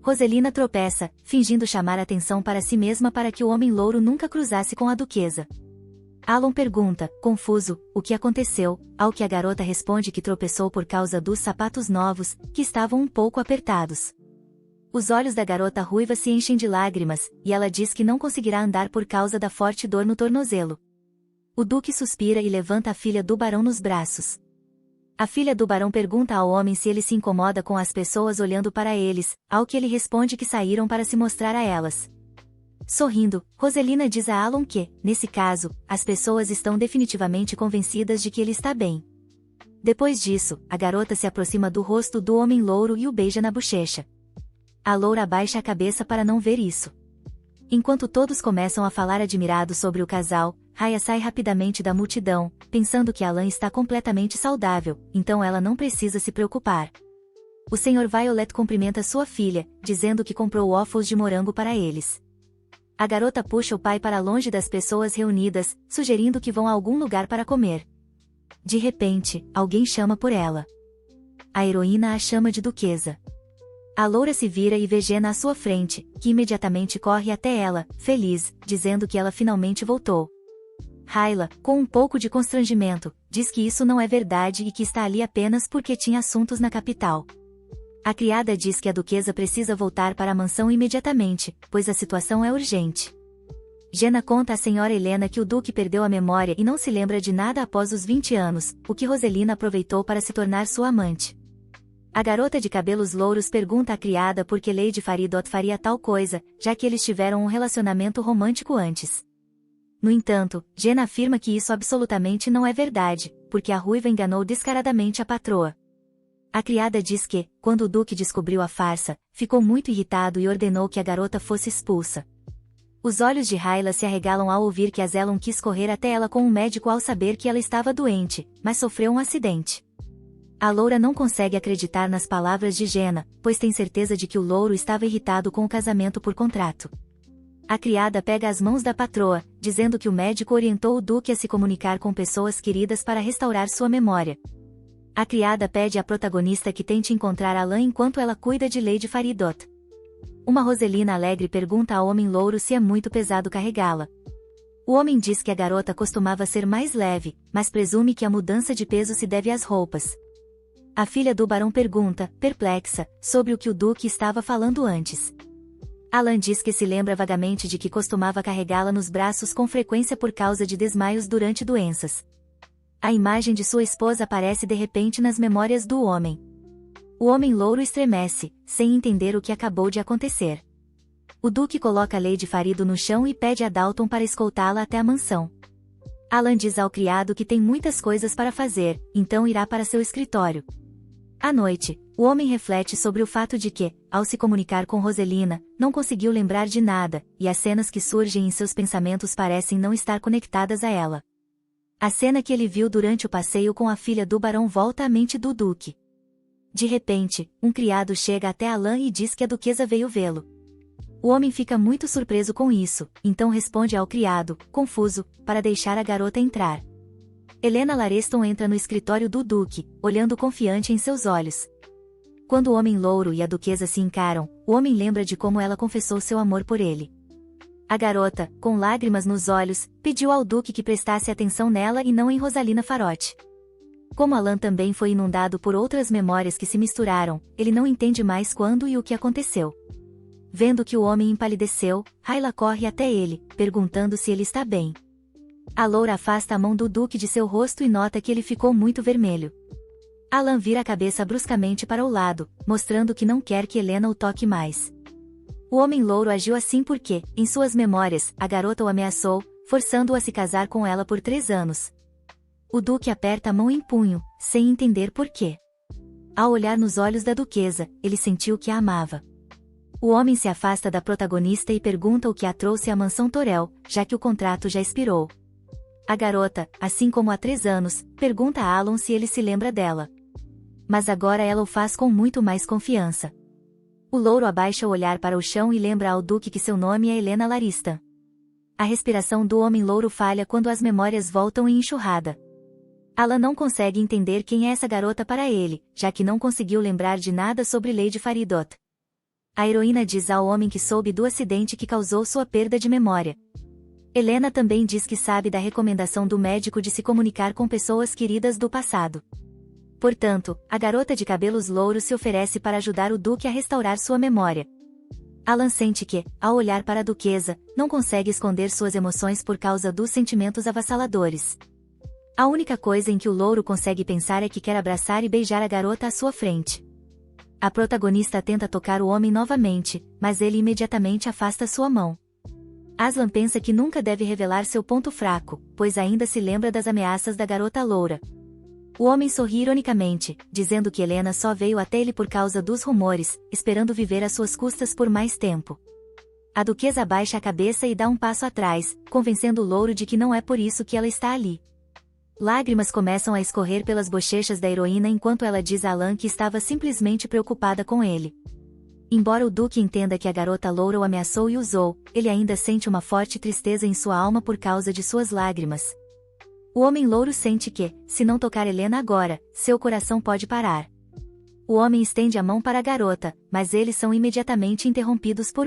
Roselina tropeça, fingindo chamar atenção para si mesma para que o homem louro nunca cruzasse com a duquesa. Alan pergunta, confuso, o que aconteceu, ao que a garota responde que tropeçou por causa dos sapatos novos, que estavam um pouco apertados. Os olhos da garota ruiva se enchem de lágrimas, e ela diz que não conseguirá andar por causa da forte dor no tornozelo. O Duque suspira e levanta a filha do barão nos braços. A filha do barão pergunta ao homem se ele se incomoda com as pessoas olhando para eles, ao que ele responde que saíram para se mostrar a elas. Sorrindo, Roselina diz a Alan que, nesse caso, as pessoas estão definitivamente convencidas de que ele está bem. Depois disso, a garota se aproxima do rosto do homem louro e o beija na bochecha. A loura abaixa a cabeça para não ver isso. Enquanto todos começam a falar admirados sobre o casal, Raya sai rapidamente da multidão, pensando que Alan está completamente saudável, então ela não precisa se preocupar. O Sr. Violet cumprimenta sua filha, dizendo que comprou waffles de morango para eles. A garota puxa o pai para longe das pessoas reunidas, sugerindo que vão a algum lugar para comer. De repente, alguém chama por ela. A heroína a chama de duquesa. A loura se vira e vê Jenna à sua frente, que imediatamente corre até ela, feliz, dizendo que ela finalmente voltou. Hyla, com um pouco de constrangimento, diz que isso não é verdade e que está ali apenas porque tinha assuntos na capital. A criada diz que a duquesa precisa voltar para a mansão imediatamente, pois a situação é urgente. Jenna conta à senhora Helena que o duque perdeu a memória e não se lembra de nada após os 20 anos, o que Roselina aproveitou para se tornar sua amante. A garota de cabelos louros pergunta à criada por que Lady Faridot faria tal coisa, já que eles tiveram um relacionamento romântico antes. No entanto, Jenna afirma que isso absolutamente não é verdade, porque a ruiva enganou descaradamente a patroa. A criada diz que, quando o duque descobriu a farsa, ficou muito irritado e ordenou que a garota fosse expulsa. Os olhos de Hyla se arregalam ao ouvir que Azelon quis correr até ela com um médico ao saber que ela estava doente, mas sofreu um acidente. A loura não consegue acreditar nas palavras de Jenna, pois tem certeza de que o louro estava irritado com o casamento por contrato. A criada pega as mãos da patroa, dizendo que o médico orientou o duque a se comunicar com pessoas queridas para restaurar sua memória. A criada pede à protagonista que tente encontrar Alan enquanto ela cuida de Lady Faridot. Uma Roselina alegre pergunta ao homem louro se é muito pesado carregá-la. O homem diz que a garota costumava ser mais leve, mas presume que a mudança de peso se deve às roupas. A filha do barão pergunta, perplexa, sobre o que o duque estava falando antes. Alan diz que se lembra vagamente de que costumava carregá-la nos braços com frequência por causa de desmaios durante doenças. A imagem de sua esposa aparece de repente nas memórias do homem. O homem louro estremece, sem entender o que acabou de acontecer. O duque coloca Lady Farido no chão e pede a Dalton para escoltá-la até a mansão. Alan diz ao criado que tem muitas coisas para fazer, então irá para seu escritório. À noite, o homem reflete sobre o fato de que, ao se comunicar com Roselina, não conseguiu lembrar de nada, e as cenas que surgem em seus pensamentos parecem não estar conectadas a ela. A cena que ele viu durante o passeio com a filha do barão volta à mente do duque. De repente, um criado chega até Alan e diz que a duquesa veio vê-lo. O homem fica muito surpreso com isso, então responde ao criado, confuso, para deixar a garota entrar. Helena Lareston entra no escritório do duque, olhando confiante em seus olhos. Quando o homem louro e a duquesa se encaram, o homem lembra de como ela confessou seu amor por ele. A garota, com lágrimas nos olhos, pediu ao Duque que prestasse atenção nela e não em Rosalina Farote. Como Alan também foi inundado por outras memórias que se misturaram, ele não entende mais quando e o que aconteceu. Vendo que o homem empalideceu, Hyla corre até ele, perguntando se ele está bem. A loura afasta a mão do Duque de seu rosto e nota que ele ficou muito vermelho. Alan vira a cabeça bruscamente para o lado, mostrando que não quer que Helena o toque mais. O homem louro agiu assim porque, em suas memórias, a garota o ameaçou, forçando-o a se casar com ela por 3 anos. O Duque aperta a mão em punho, sem entender por quê. Ao olhar nos olhos da duquesa, ele sentiu que a amava. O homem se afasta da protagonista e pergunta o que a trouxe à mansão Torel, já que o contrato já expirou. A garota, assim como há 3 anos, pergunta a Alon se ele se lembra dela. Mas agora ela o faz com muito mais confiança. O louro abaixa o olhar para o chão e lembra ao Duque que seu nome é Helena Larista. A respiração do homem louro falha quando as memórias voltam em enxurrada. Alan não consegue entender quem é essa garota para ele, já que não conseguiu lembrar de nada sobre Lady Faridot. A heroína diz ao homem que soube do acidente que causou sua perda de memória. Helena também diz que sabe da recomendação do médico de se comunicar com pessoas queridas do passado. Portanto, a garota de cabelos louros se oferece para ajudar o Duque a restaurar sua memória. Alan sente que, ao olhar para a duquesa, não consegue esconder suas emoções por causa dos sentimentos avassaladores. A única coisa em que o louro consegue pensar é que quer abraçar e beijar a garota à sua frente. A protagonista tenta tocar o homem novamente, mas ele imediatamente afasta sua mão. Aslan pensa que nunca deve revelar seu ponto fraco, pois ainda se lembra das ameaças da garota loura. O homem sorri ironicamente, dizendo que Helena só veio até ele por causa dos rumores, esperando viver às suas custas por mais tempo. A duquesa abaixa a cabeça e dá um passo atrás, convencendo o louro de que não é por isso que ela está ali. Lágrimas começam a escorrer pelas bochechas da heroína enquanto ela diz a Alan que estava simplesmente preocupada com ele. Embora o Duque entenda que a garota loura o ameaçou e usou, ele ainda sente uma forte tristeza em sua alma por causa de suas lágrimas. O homem louro sente que, se não tocar Helena agora, seu coração pode parar. O homem estende a mão para a garota, mas eles são imediatamente interrompidos por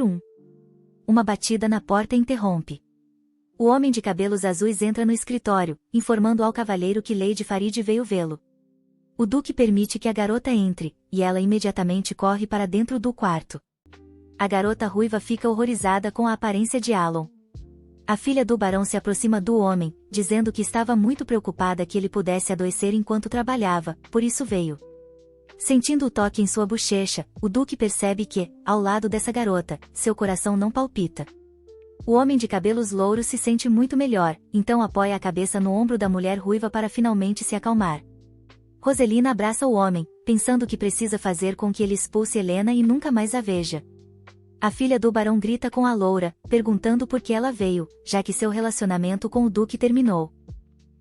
uma batida na porta interrompe. O homem de cabelos azuis entra no escritório, informando ao cavalheiro que Lady Farid veio vê-lo. O Duque permite que a garota entre, e ela imediatamente corre para dentro do quarto. A garota ruiva fica horrorizada com a aparência de Alon. A filha do barão se aproxima do homem, dizendo que estava muito preocupada que ele pudesse adoecer enquanto trabalhava, por isso veio. Sentindo o toque em sua bochecha, o Duque percebe que, ao lado dessa garota, seu coração não palpita. O homem de cabelos louros se sente muito melhor, então apoia a cabeça no ombro da mulher ruiva para finalmente se acalmar. Roselina abraça o homem, pensando que precisa fazer com que ele expulse Helena e nunca mais a veja. A filha do barão grita com a loura, perguntando por que ela veio, já que seu relacionamento com o Duque terminou.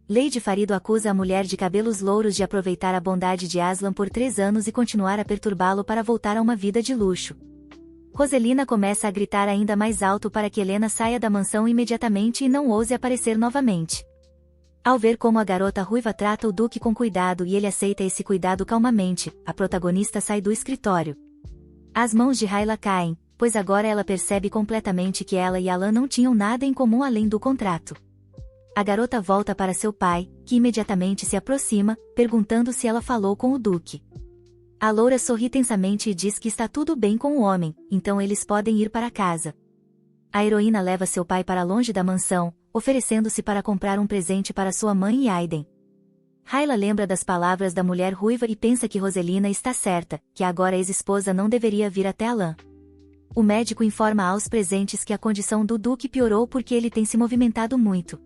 Lady Farido acusa a mulher de cabelos louros de aproveitar a bondade de Aslan por 3 anos e continuar a perturbá-lo para voltar a uma vida de luxo. Roselina começa a gritar ainda mais alto para que Helena saia da mansão imediatamente e não ouse aparecer novamente. Ao ver como a garota ruiva trata o Duque com cuidado e ele aceita esse cuidado calmamente, a protagonista sai do escritório. As mãos de Hyla caem, pois agora ela percebe completamente que ela e Alan não tinham nada em comum além do contrato. A garota volta para seu pai, que imediatamente se aproxima, perguntando se ela falou com o Duque. A loura sorri tensamente e diz que está tudo bem com o homem, então eles podem ir para casa. A heroína leva seu pai para longe da mansão, oferecendo-se para comprar um presente para sua mãe e Aiden. Hyla lembra das palavras da mulher ruiva e pensa que Roselina está certa, que agora a ex-esposa não deveria vir até Alan. O médico informa aos presentes que a condição do Duque piorou porque ele tem se movimentado muito.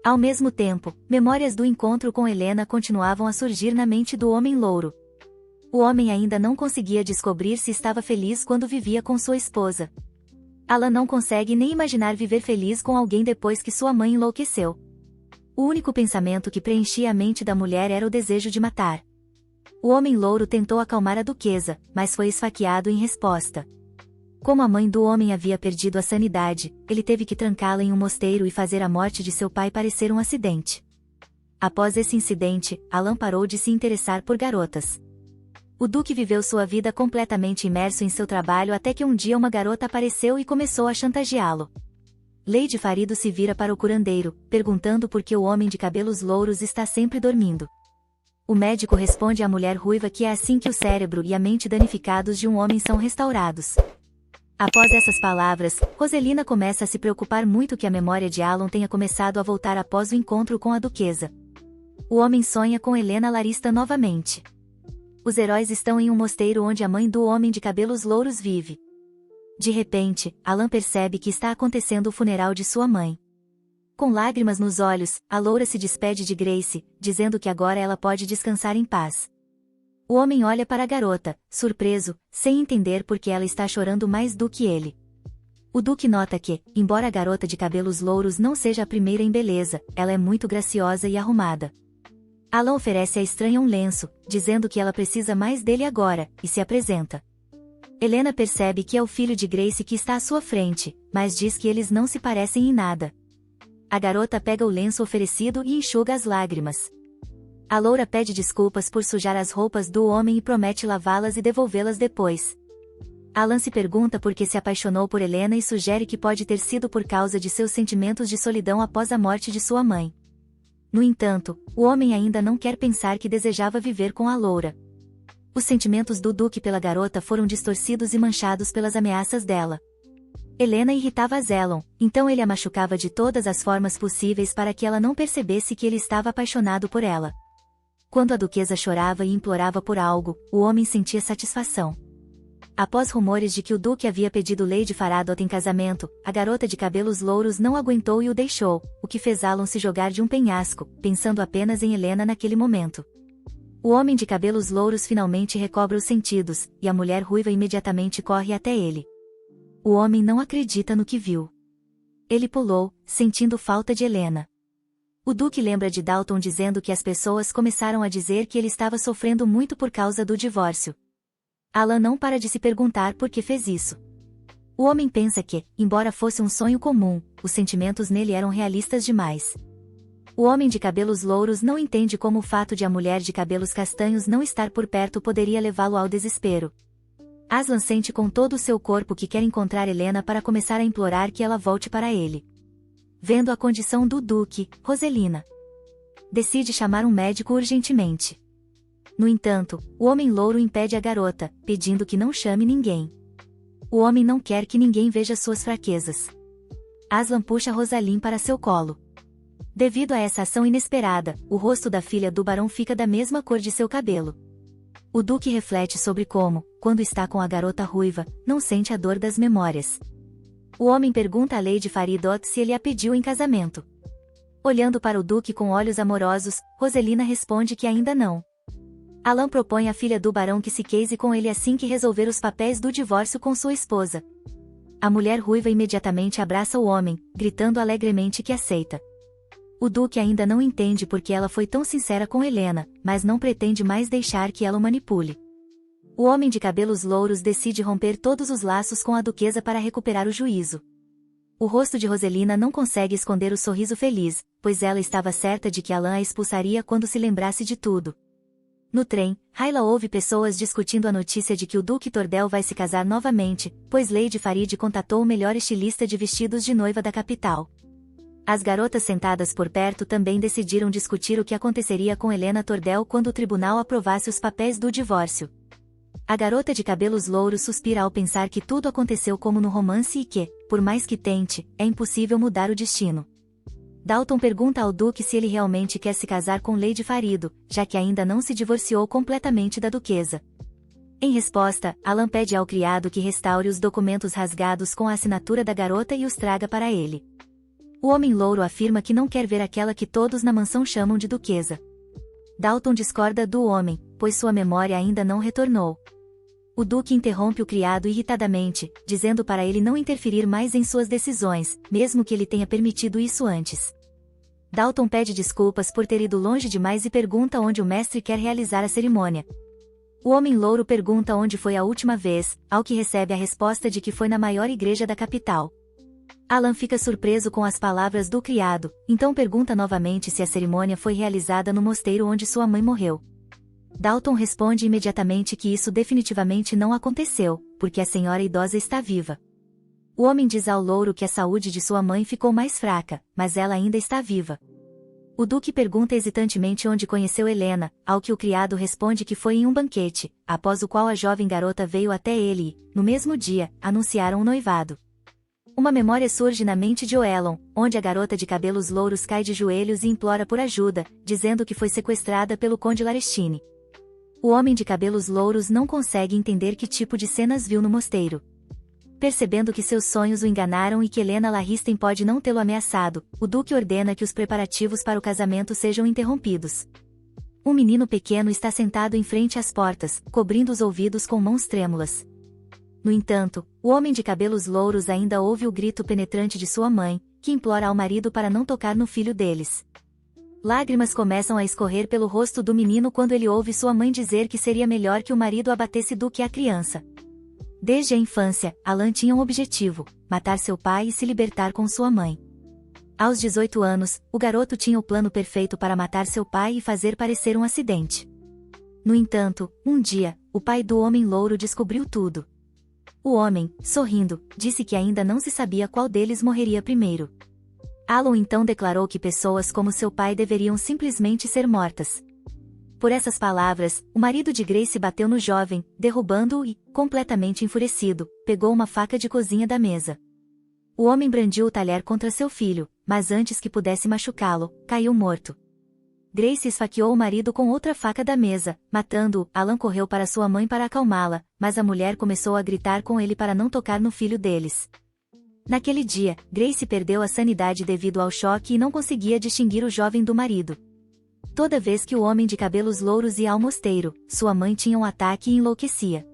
Ao mesmo tempo, memórias do encontro com Helena continuavam a surgir na mente do homem louro. O homem ainda não conseguia descobrir se estava feliz quando vivia com sua esposa. Alan não consegue nem imaginar viver feliz com alguém depois que sua mãe enlouqueceu. O único pensamento que preenchia a mente da mulher era o desejo de matar. O homem louro tentou acalmar a duquesa, mas foi esfaqueado em resposta. Como a mãe do homem havia perdido a sanidade, ele teve que trancá-la em um mosteiro e fazer a morte de seu pai parecer um acidente. Após esse incidente, Alan parou de se interessar por garotas. O Duque viveu sua vida completamente imerso em seu trabalho até que um dia uma garota apareceu e começou a chantageá-lo. Lady Farido se vira para o curandeiro, perguntando por que o homem de cabelos louros está sempre dormindo. O médico responde à mulher ruiva que é assim que o cérebro e a mente danificados de um homem são restaurados. Após essas palavras, Roselina começa a se preocupar muito que a memória de Alan tenha começado a voltar após o encontro com a duquesa. O homem sonha com Helena Larista novamente. Os heróis estão em um mosteiro onde a mãe do homem de cabelos louros vive. De repente, Alan percebe que está acontecendo o funeral de sua mãe. Com lágrimas nos olhos, a loura se despede de Grace, dizendo que agora ela pode descansar em paz. O homem olha para a garota, surpreso, sem entender por que ela está chorando mais do que ele. O Duque nota que, embora a garota de cabelos louros não seja a primeira em beleza, ela é muito graciosa e arrumada. Alan oferece à estranha um lenço, dizendo que ela precisa mais dele agora, e se apresenta. Helena percebe que é o filho de Grace que está à sua frente, mas diz que eles não se parecem em nada. A garota pega o lenço oferecido e enxuga as lágrimas. A loura pede desculpas por sujar as roupas do homem e promete lavá-las e devolvê-las depois. Alan se pergunta por que se apaixonou por Helena e sugere que pode ter sido por causa de seus sentimentos de solidão após a morte de sua mãe. No entanto, o homem ainda não quer pensar que desejava viver com a loura. Os sentimentos do Duque pela garota foram distorcidos e manchados pelas ameaças dela. Helena irritava Zelon, então ele a machucava de todas as formas possíveis para que ela não percebesse que ele estava apaixonado por ela. Quando a duquesa chorava e implorava por algo, o homem sentia satisfação. Após rumores de que o Duque havia pedido Lady Faradot em casamento, a garota de cabelos louros não aguentou e o deixou, o que fez Alan se jogar de um penhasco, pensando apenas em Helena naquele momento. O homem de cabelos louros finalmente recobra os sentidos, e a mulher ruiva imediatamente corre até ele. O homem não acredita no que viu. Ele pulou, sentindo falta de Helena. O Duque lembra de Dalton dizendo que as pessoas começaram a dizer que ele estava sofrendo muito por causa do divórcio. Alan não para de se perguntar por que fez isso. O homem pensa que, embora fosse um sonho comum, os sentimentos nele eram realistas demais. O homem de cabelos louros não entende como o fato de a mulher de cabelos castanhos não estar por perto poderia levá-lo ao desespero. Aslan sente com todo o seu corpo que quer encontrar Helena para começar a implorar que ela volte para ele. Vendo a condição do Duque, Roselina decide chamar um médico urgentemente. No entanto, o homem louro impede a garota, pedindo que não chame ninguém. O homem não quer que ninguém veja suas fraquezas. Aslan puxa Rosaline para seu colo. Devido a essa ação inesperada, o rosto da filha do barão fica da mesma cor de seu cabelo. O Duque reflete sobre como, quando está com a garota ruiva, não sente a dor das memórias. O homem pergunta a Lady Faridot se ele a pediu em casamento. Olhando para o Duque com olhos amorosos, Roselina responde que ainda não. Alan propõe à filha do barão que se case com ele assim que resolver os papéis do divórcio com sua esposa. A mulher ruiva imediatamente abraça o homem, gritando alegremente que aceita. O Duque ainda não entende por que ela foi tão sincera com Helena, mas não pretende mais deixar que ela o manipule. O homem de cabelos louros decide romper todos os laços com a duquesa para recuperar o juízo. O rosto de Roselina não consegue esconder o sorriso feliz, pois ela estava certa de que Alan a expulsaria quando se lembrasse de tudo. No trem, Hyla ouve pessoas discutindo a notícia de que o Duque Tordel vai se casar novamente, pois Lady Farid contatou o melhor estilista de vestidos de noiva da capital. As garotas sentadas por perto também decidiram discutir o que aconteceria com Helena Tordel quando o tribunal aprovasse os papéis do divórcio. A garota de cabelos louros suspira ao pensar que tudo aconteceu como no romance e que, por mais que tente, é impossível mudar o destino. Dalton pergunta ao Duque se ele realmente quer se casar com Lady Farido, já que ainda não se divorciou completamente da duquesa. Em resposta, Alan pede ao criado que restaure os documentos rasgados com a assinatura da garota e os traga para ele. O homem louro afirma que não quer ver aquela que todos na mansão chamam de duquesa. Dalton discorda do homem, pois sua memória ainda não retornou. O Duque interrompe o criado irritadamente, dizendo para ele não interferir mais em suas decisões, mesmo que ele tenha permitido isso antes. Dalton pede desculpas por ter ido longe demais e pergunta onde o mestre quer realizar a cerimônia. O homem louro pergunta onde foi a última vez, ao que recebe a resposta de que foi na maior igreja da capital. Alan fica surpreso com as palavras do criado, então pergunta novamente se a cerimônia foi realizada no mosteiro onde sua mãe morreu. Dalton responde imediatamente que isso definitivamente não aconteceu, porque a senhora idosa está viva. O homem diz ao louro que a saúde de sua mãe ficou mais fraca, mas ela ainda está viva. O duque pergunta hesitantemente onde conheceu Helena, ao que o criado responde que foi em um banquete, após o qual a jovem garota veio até ele e, no mesmo dia, anunciaram o noivado. Uma memória surge na mente de Oelon, onde a garota de cabelos louros cai de joelhos e implora por ajuda, dizendo que foi sequestrada pelo conde Larestine. O homem de cabelos louros não consegue entender que tipo de cenas viu no mosteiro. Percebendo que seus sonhos o enganaram e que Helena Laristen pode não tê-lo ameaçado, o duque ordena que os preparativos para o casamento sejam interrompidos. Um menino pequeno está sentado em frente às portas, cobrindo os ouvidos com mãos trêmulas. No entanto, o homem de cabelos louros ainda ouve o grito penetrante de sua mãe, que implora ao marido para não tocar no filho deles. Lágrimas começam a escorrer pelo rosto do menino quando ele ouve sua mãe dizer que seria melhor que o marido abatesse do que a criança. Desde a infância, Alan tinha um objetivo: matar seu pai e se libertar com sua mãe. Aos 18 anos, o garoto tinha o plano perfeito para matar seu pai e fazer parecer um acidente. No entanto, um dia, o pai do homem louro descobriu tudo. O homem, sorrindo, disse que ainda não se sabia qual deles morreria primeiro. Alan então declarou que pessoas como seu pai deveriam simplesmente ser mortas. Por essas palavras, o marido de Grace bateu no jovem, derrubando-o e, completamente enfurecido, pegou uma faca de cozinha da mesa. O homem brandiu o talher contra seu filho, mas antes que pudesse machucá-lo, caiu morto. Grace esfaqueou o marido com outra faca da mesa, matando-o. Alan correu para sua mãe para acalmá-la, mas a mulher começou a gritar com ele para não tocar no filho deles. Naquele dia, Grace perdeu a sanidade devido ao choque e não conseguia distinguir o jovem do marido. Toda vez que o homem de cabelos louros ia ao mosteiro, sua mãe tinha um ataque e enlouquecia.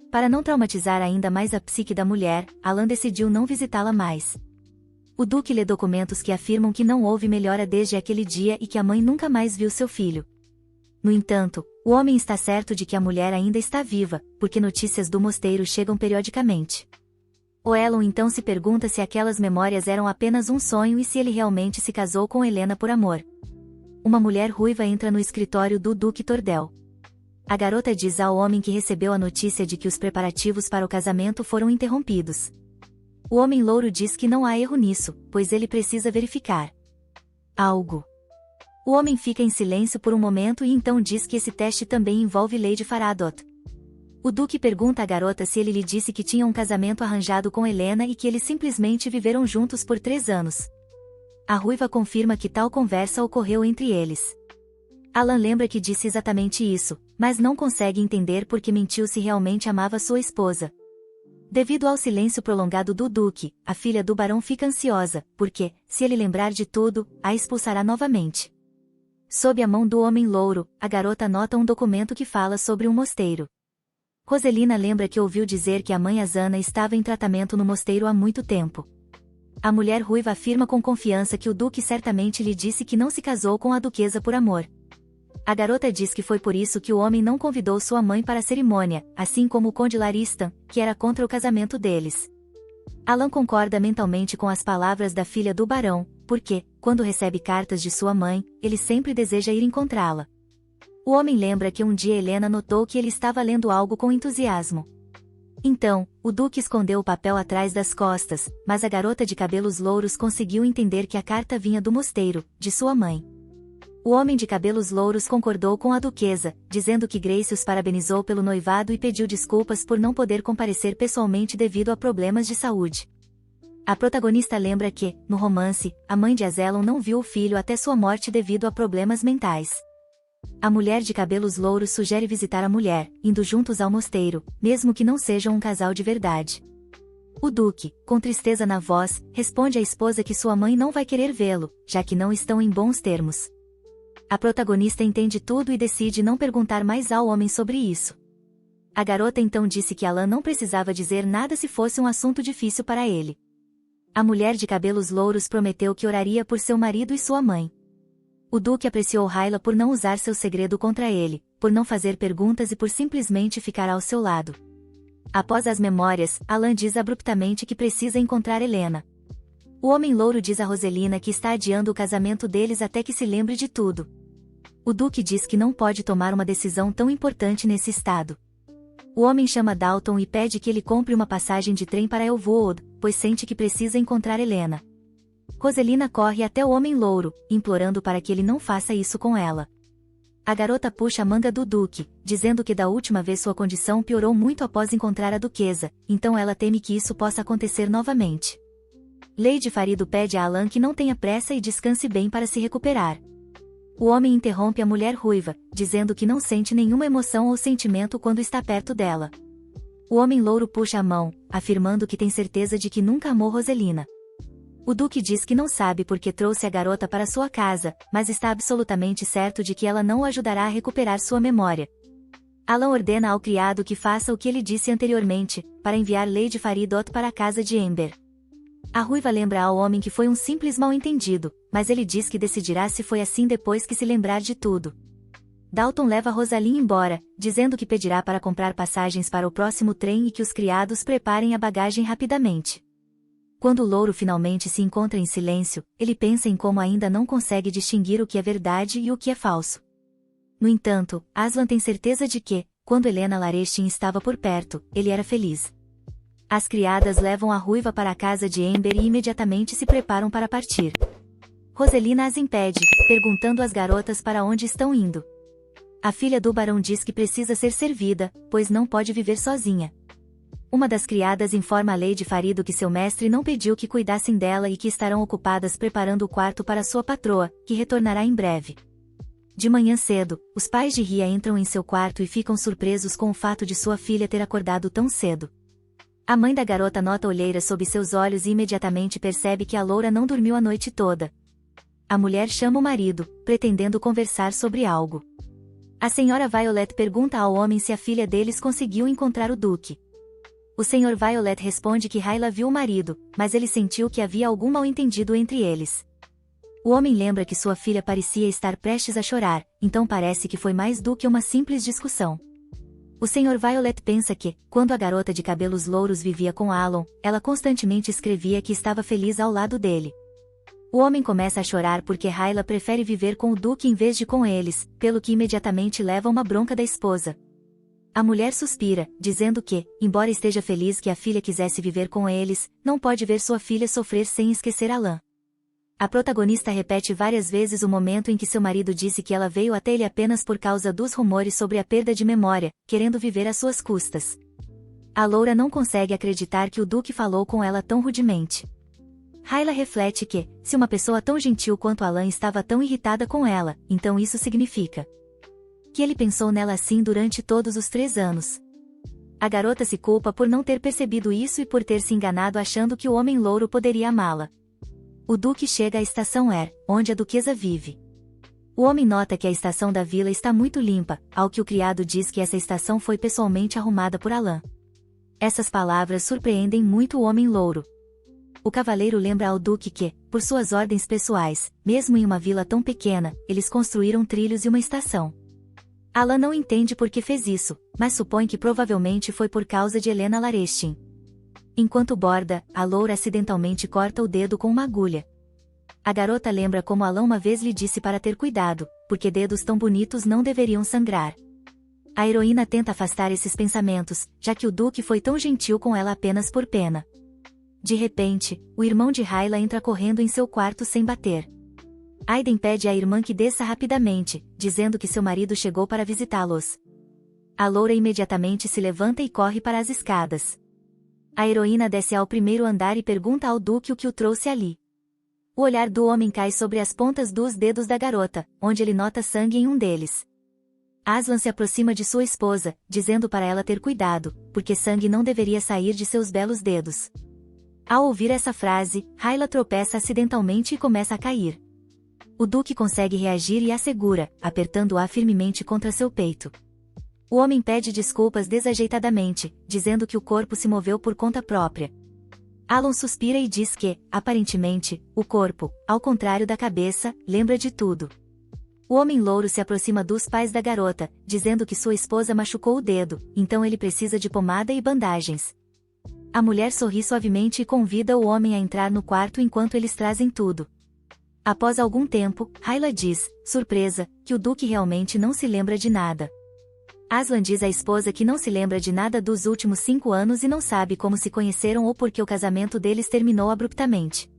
Para não traumatizar ainda mais a psique da mulher, Alan decidiu não visitá-la mais. O duque lê documentos que afirmam que não houve melhora desde aquele dia e que a mãe nunca mais viu seu filho. No entanto, o homem está certo de que a mulher ainda está viva, porque notícias do mosteiro chegam periodicamente. Oelon então se pergunta se aquelas memórias eram apenas um sonho e se ele realmente se casou com Helena por amor. Uma mulher ruiva entra no escritório do Duque Tordel. A garota diz ao homem que recebeu a notícia de que os preparativos para o casamento foram interrompidos. O homem louro diz que não há erro nisso, pois ele precisa verificar algo. O homem fica em silêncio por um momento e então diz que esse teste também envolve Lady Faradot. O Duque pergunta à garota se ele lhe disse que tinha um casamento arranjado com Helena e que eles simplesmente viveram juntos por 3 anos. A ruiva confirma que tal conversa ocorreu entre eles. Alan lembra que disse exatamente isso, mas não consegue entender por que mentiu se realmente amava sua esposa. Devido ao silêncio prolongado do Duque, a filha do barão fica ansiosa, porque, se ele lembrar de tudo, a expulsará novamente. Sob a mão do homem louro, a garota nota um documento que fala sobre um mosteiro. Roselina lembra que ouviu dizer que a mãe Azana estava em tratamento no mosteiro há muito tempo. A mulher ruiva afirma com confiança que o duque certamente lhe disse que não se casou com a duquesa por amor. A garota diz que foi por isso que o homem não convidou sua mãe para a cerimônia, assim como o conde Laristan, que era contra o casamento deles. Alan concorda mentalmente com as palavras da filha do barão, porque, quando recebe cartas de sua mãe, ele sempre deseja ir encontrá-la. O homem lembra que um dia Helena notou que ele estava lendo algo com entusiasmo. Então, o duque escondeu o papel atrás das costas, mas a garota de cabelos louros conseguiu entender que a carta vinha do mosteiro, de sua mãe. O homem de cabelos louros concordou com a duquesa, dizendo que Grace os parabenizou pelo noivado e pediu desculpas por não poder comparecer pessoalmente devido a problemas de saúde. A protagonista lembra que, no romance, a mãe de Azelon não viu o filho até sua morte devido a problemas mentais. A mulher de cabelos louros sugere visitar a mulher, indo juntos ao mosteiro, mesmo que não sejam um casal de verdade. O duque, com tristeza na voz, responde à esposa que sua mãe não vai querer vê-lo, já que não estão em bons termos. A protagonista entende tudo e decide não perguntar mais ao homem sobre isso. A garota então disse que Alan não precisava dizer nada se fosse um assunto difícil para ele. A mulher de cabelos louros prometeu que oraria por seu marido e sua mãe. O duque apreciou Hyla por não usar seu segredo contra ele, por não fazer perguntas e por simplesmente ficar ao seu lado. Após as memórias, Alan diz abruptamente que precisa encontrar Helena. O homem louro diz a Roselina que está adiando o casamento deles até que se lembre de tudo. O duque diz que não pode tomar uma decisão tão importante nesse estado. O homem chama Dalton e pede que ele compre uma passagem de trem para Elwood, pois sente que precisa encontrar Helena. Roselina corre até o homem louro, implorando para que ele não faça isso com ela. A garota puxa a manga do Duque, dizendo que da última vez sua condição piorou muito após encontrar a duquesa, então ela teme que isso possa acontecer novamente. Lady Farido pede a Alan que não tenha pressa e descanse bem para se recuperar. O homem interrompe a mulher ruiva, dizendo que não sente nenhuma emoção ou sentimento quando está perto dela. O homem louro puxa a mão, afirmando que tem certeza de que nunca amou Roselina. O Duque diz que não sabe por que trouxe a garota para sua casa, mas está absolutamente certo de que ela não o ajudará a recuperar sua memória. Alan ordena ao criado que faça o que ele disse anteriormente, para enviar Lady Faridot para a casa de Amber. A ruiva lembra ao homem que foi um simples mal-entendido, mas ele diz que decidirá se foi assim depois que se lembrar de tudo. Dalton leva Rosalie embora, dizendo que pedirá para comprar passagens para o próximo trem e que os criados preparem a bagagem rapidamente. Quando o louro finalmente se encontra em silêncio, ele pensa em como ainda não consegue distinguir o que é verdade e o que é falso. No entanto, Aslan tem certeza de que, quando Helena Larestin estava por perto, ele era feliz. As criadas levam a ruiva para a casa de Amber e imediatamente se preparam para partir. Roselina as impede, perguntando às garotas para onde estão indo. A filha do barão diz que precisa ser servida, pois não pode viver sozinha. Uma das criadas informa a Lady Farido que seu mestre não pediu que cuidassem dela e que estarão ocupadas preparando o quarto para sua patroa, que retornará em breve. De manhã cedo, os pais de Ria entram em seu quarto e ficam surpresos com o fato de sua filha ter acordado tão cedo. A mãe da garota nota olheiras sob seus olhos e imediatamente percebe que a loura não dormiu a noite toda. A mulher chama o marido, pretendendo conversar sobre algo. A senhora Violet pergunta ao homem se a filha deles conseguiu encontrar o Duque. O Sr. Violet responde que Hyla viu o marido, mas ele sentiu que havia algum mal-entendido entre eles. O homem lembra que sua filha parecia estar prestes a chorar, então parece que foi mais do que uma simples discussão. O Sr. Violet pensa que, quando a garota de cabelos louros vivia com Alon, ela constantemente escrevia que estava feliz ao lado dele. O homem começa a chorar porque Hyla prefere viver com o Duque em vez de com eles, pelo que imediatamente leva uma bronca da esposa. A mulher suspira, dizendo que, embora esteja feliz que a filha quisesse viver com eles, não pode ver sua filha sofrer sem esquecer Alan. A protagonista repete várias vezes o momento em que seu marido disse que ela veio até ele apenas por causa dos rumores sobre a perda de memória, querendo viver às suas custas. A loura não consegue acreditar que o Duque falou com ela tão rudemente. Hyla reflete que, se uma pessoa tão gentil quanto Alan estava tão irritada com ela, então isso significa que ele pensou nela assim durante todos os 3 anos. A garota se culpa por não ter percebido isso e por ter se enganado achando que o homem louro poderia amá-la. O Duque chega à estação Air, onde a duquesa vive. O homem nota que a estação da vila está muito limpa, ao que o criado diz que essa estação foi pessoalmente arrumada por Alan. Essas palavras surpreendem muito o homem louro. O cavaleiro lembra ao Duque que, por suas ordens pessoais, mesmo em uma vila tão pequena, eles construíram trilhos e uma estação. Alan não entende por que fez isso, mas supõe que provavelmente foi por causa de Helena Larestin. Enquanto borda, a loura acidentalmente corta o dedo com uma agulha. A garota lembra como Alan uma vez lhe disse para ter cuidado, porque dedos tão bonitos não deveriam sangrar. A heroína tenta afastar esses pensamentos, já que o Duque foi tão gentil com ela apenas por pena. De repente, o irmão de Hyla entra correndo em seu quarto sem bater. Aiden pede à irmã que desça rapidamente, dizendo que seu marido chegou para visitá-los. A loura imediatamente se levanta e corre para as escadas. A heroína desce ao primeiro andar e pergunta ao Duque o que o trouxe ali. O olhar do homem cai sobre as pontas dos dedos da garota, onde ele nota sangue em um deles. Aslan se aproxima de sua esposa, dizendo para ela ter cuidado, porque sangue não deveria sair de seus belos dedos. Ao ouvir essa frase, Hyla tropeça acidentalmente e começa a cair. O Duque consegue reagir e a segura, apertando-a firmemente contra seu peito. O homem pede desculpas desajeitadamente, dizendo que o corpo se moveu por conta própria. Alon suspira e diz que, aparentemente, o corpo, ao contrário da cabeça, lembra de tudo. O homem louro se aproxima dos pais da garota, dizendo que sua esposa machucou o dedo, então ele precisa de pomada e bandagens. A mulher sorri suavemente e convida o homem a entrar no quarto enquanto eles trazem tudo. Após algum tempo, Hyla diz, surpresa, que o Duque realmente não se lembra de nada. Aslan diz à esposa que não se lembra de nada dos últimos 5 anos e não sabe como se conheceram ou por que o casamento deles terminou abruptamente.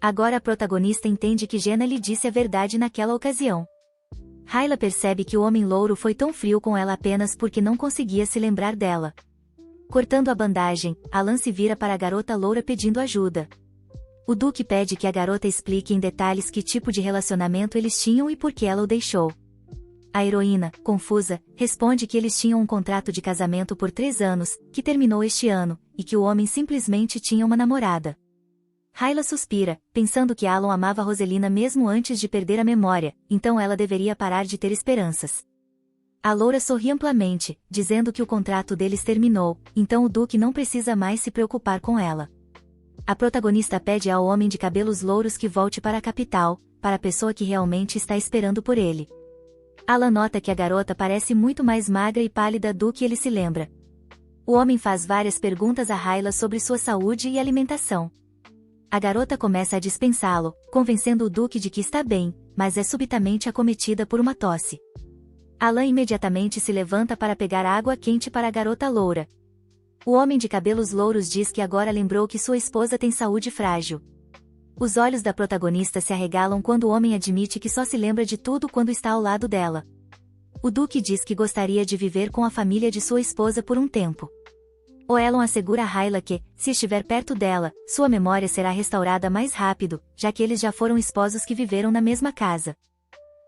Agora a protagonista entende que Jenna lhe disse a verdade naquela ocasião. Hyla percebe que o homem louro foi tão frio com ela apenas porque não conseguia se lembrar dela. Cortando a bandagem, Alan se vira para a garota loura pedindo ajuda. O Duque pede que a garota explique em detalhes que tipo de relacionamento eles tinham e por que ela o deixou. A heroína, confusa, responde que eles tinham um contrato de casamento por 3 anos, que terminou este ano, e que o homem simplesmente tinha uma namorada. Hyla suspira, pensando que Alan amava Roselina mesmo antes de perder a memória, então ela deveria parar de ter esperanças. A loura sorri amplamente, dizendo que o contrato deles terminou, então o Duque não precisa mais se preocupar com ela. A protagonista pede ao homem de cabelos louros que volte para a capital, para a pessoa que realmente está esperando por ele. Alan nota que a garota parece muito mais magra e pálida do que ele se lembra. O homem faz várias perguntas a Hyla sobre sua saúde e alimentação. A garota começa a dispensá-lo, convencendo o Duque de que está bem, mas é subitamente acometida por uma tosse. Alan imediatamente se levanta para pegar água quente para a garota loura. O homem de cabelos louros diz que agora lembrou que sua esposa tem saúde frágil. Os olhos da protagonista se arregalam quando o homem admite que só se lembra de tudo quando está ao lado dela. O Duque diz que gostaria de viver com a família de sua esposa por um tempo. Oelon assegura a Hyla que, se estiver perto dela, sua memória será restaurada mais rápido, já que eles já foram esposos que viveram na mesma casa.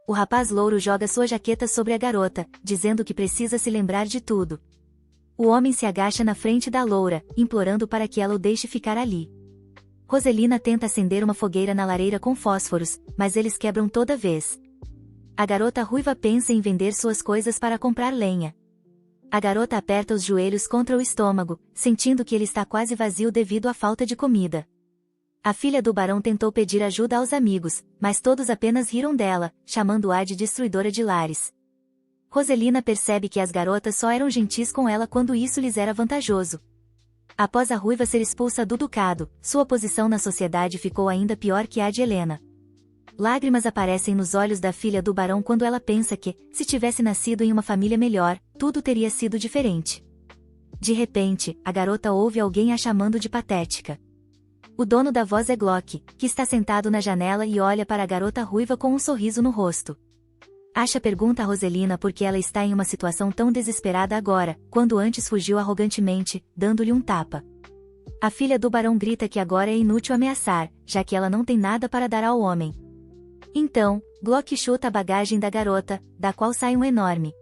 O rapaz louro joga sua jaqueta sobre a garota, dizendo que precisa se lembrar de tudo. O homem se agacha na frente da loura, implorando para que ela o deixe ficar ali. Roselina tenta acender uma fogueira na lareira com fósforos, mas eles quebram toda vez. A garota ruiva pensa em vender suas coisas para comprar lenha. A garota aperta os joelhos contra o estômago, sentindo que ele está quase vazio devido à falta de comida. A filha do barão tentou pedir ajuda aos amigos, mas todos apenas riram dela, chamando-a de destruidora de lares. Roselina percebe que as garotas só eram gentis com ela quando isso lhes era vantajoso. Após a ruiva ser expulsa do ducado, sua posição na sociedade ficou ainda pior que a de Helena. Lágrimas aparecem nos olhos da filha do barão quando ela pensa que, se tivesse nascido em uma família melhor, tudo teria sido diferente. De repente, a garota ouve alguém a chamando de patética. O dono da voz é Glock, que está sentado na janela e olha para a garota ruiva com um sorriso no rosto. Asha pergunta a Roselina por que ela está em uma situação tão desesperada agora, quando antes fugiu arrogantemente, dando-lhe um tapa. A filha do barão grita que agora é inútil ameaçar, já que ela não tem nada para dar ao homem. Então, Glock chuta a bagagem da garota, da qual sai um enorme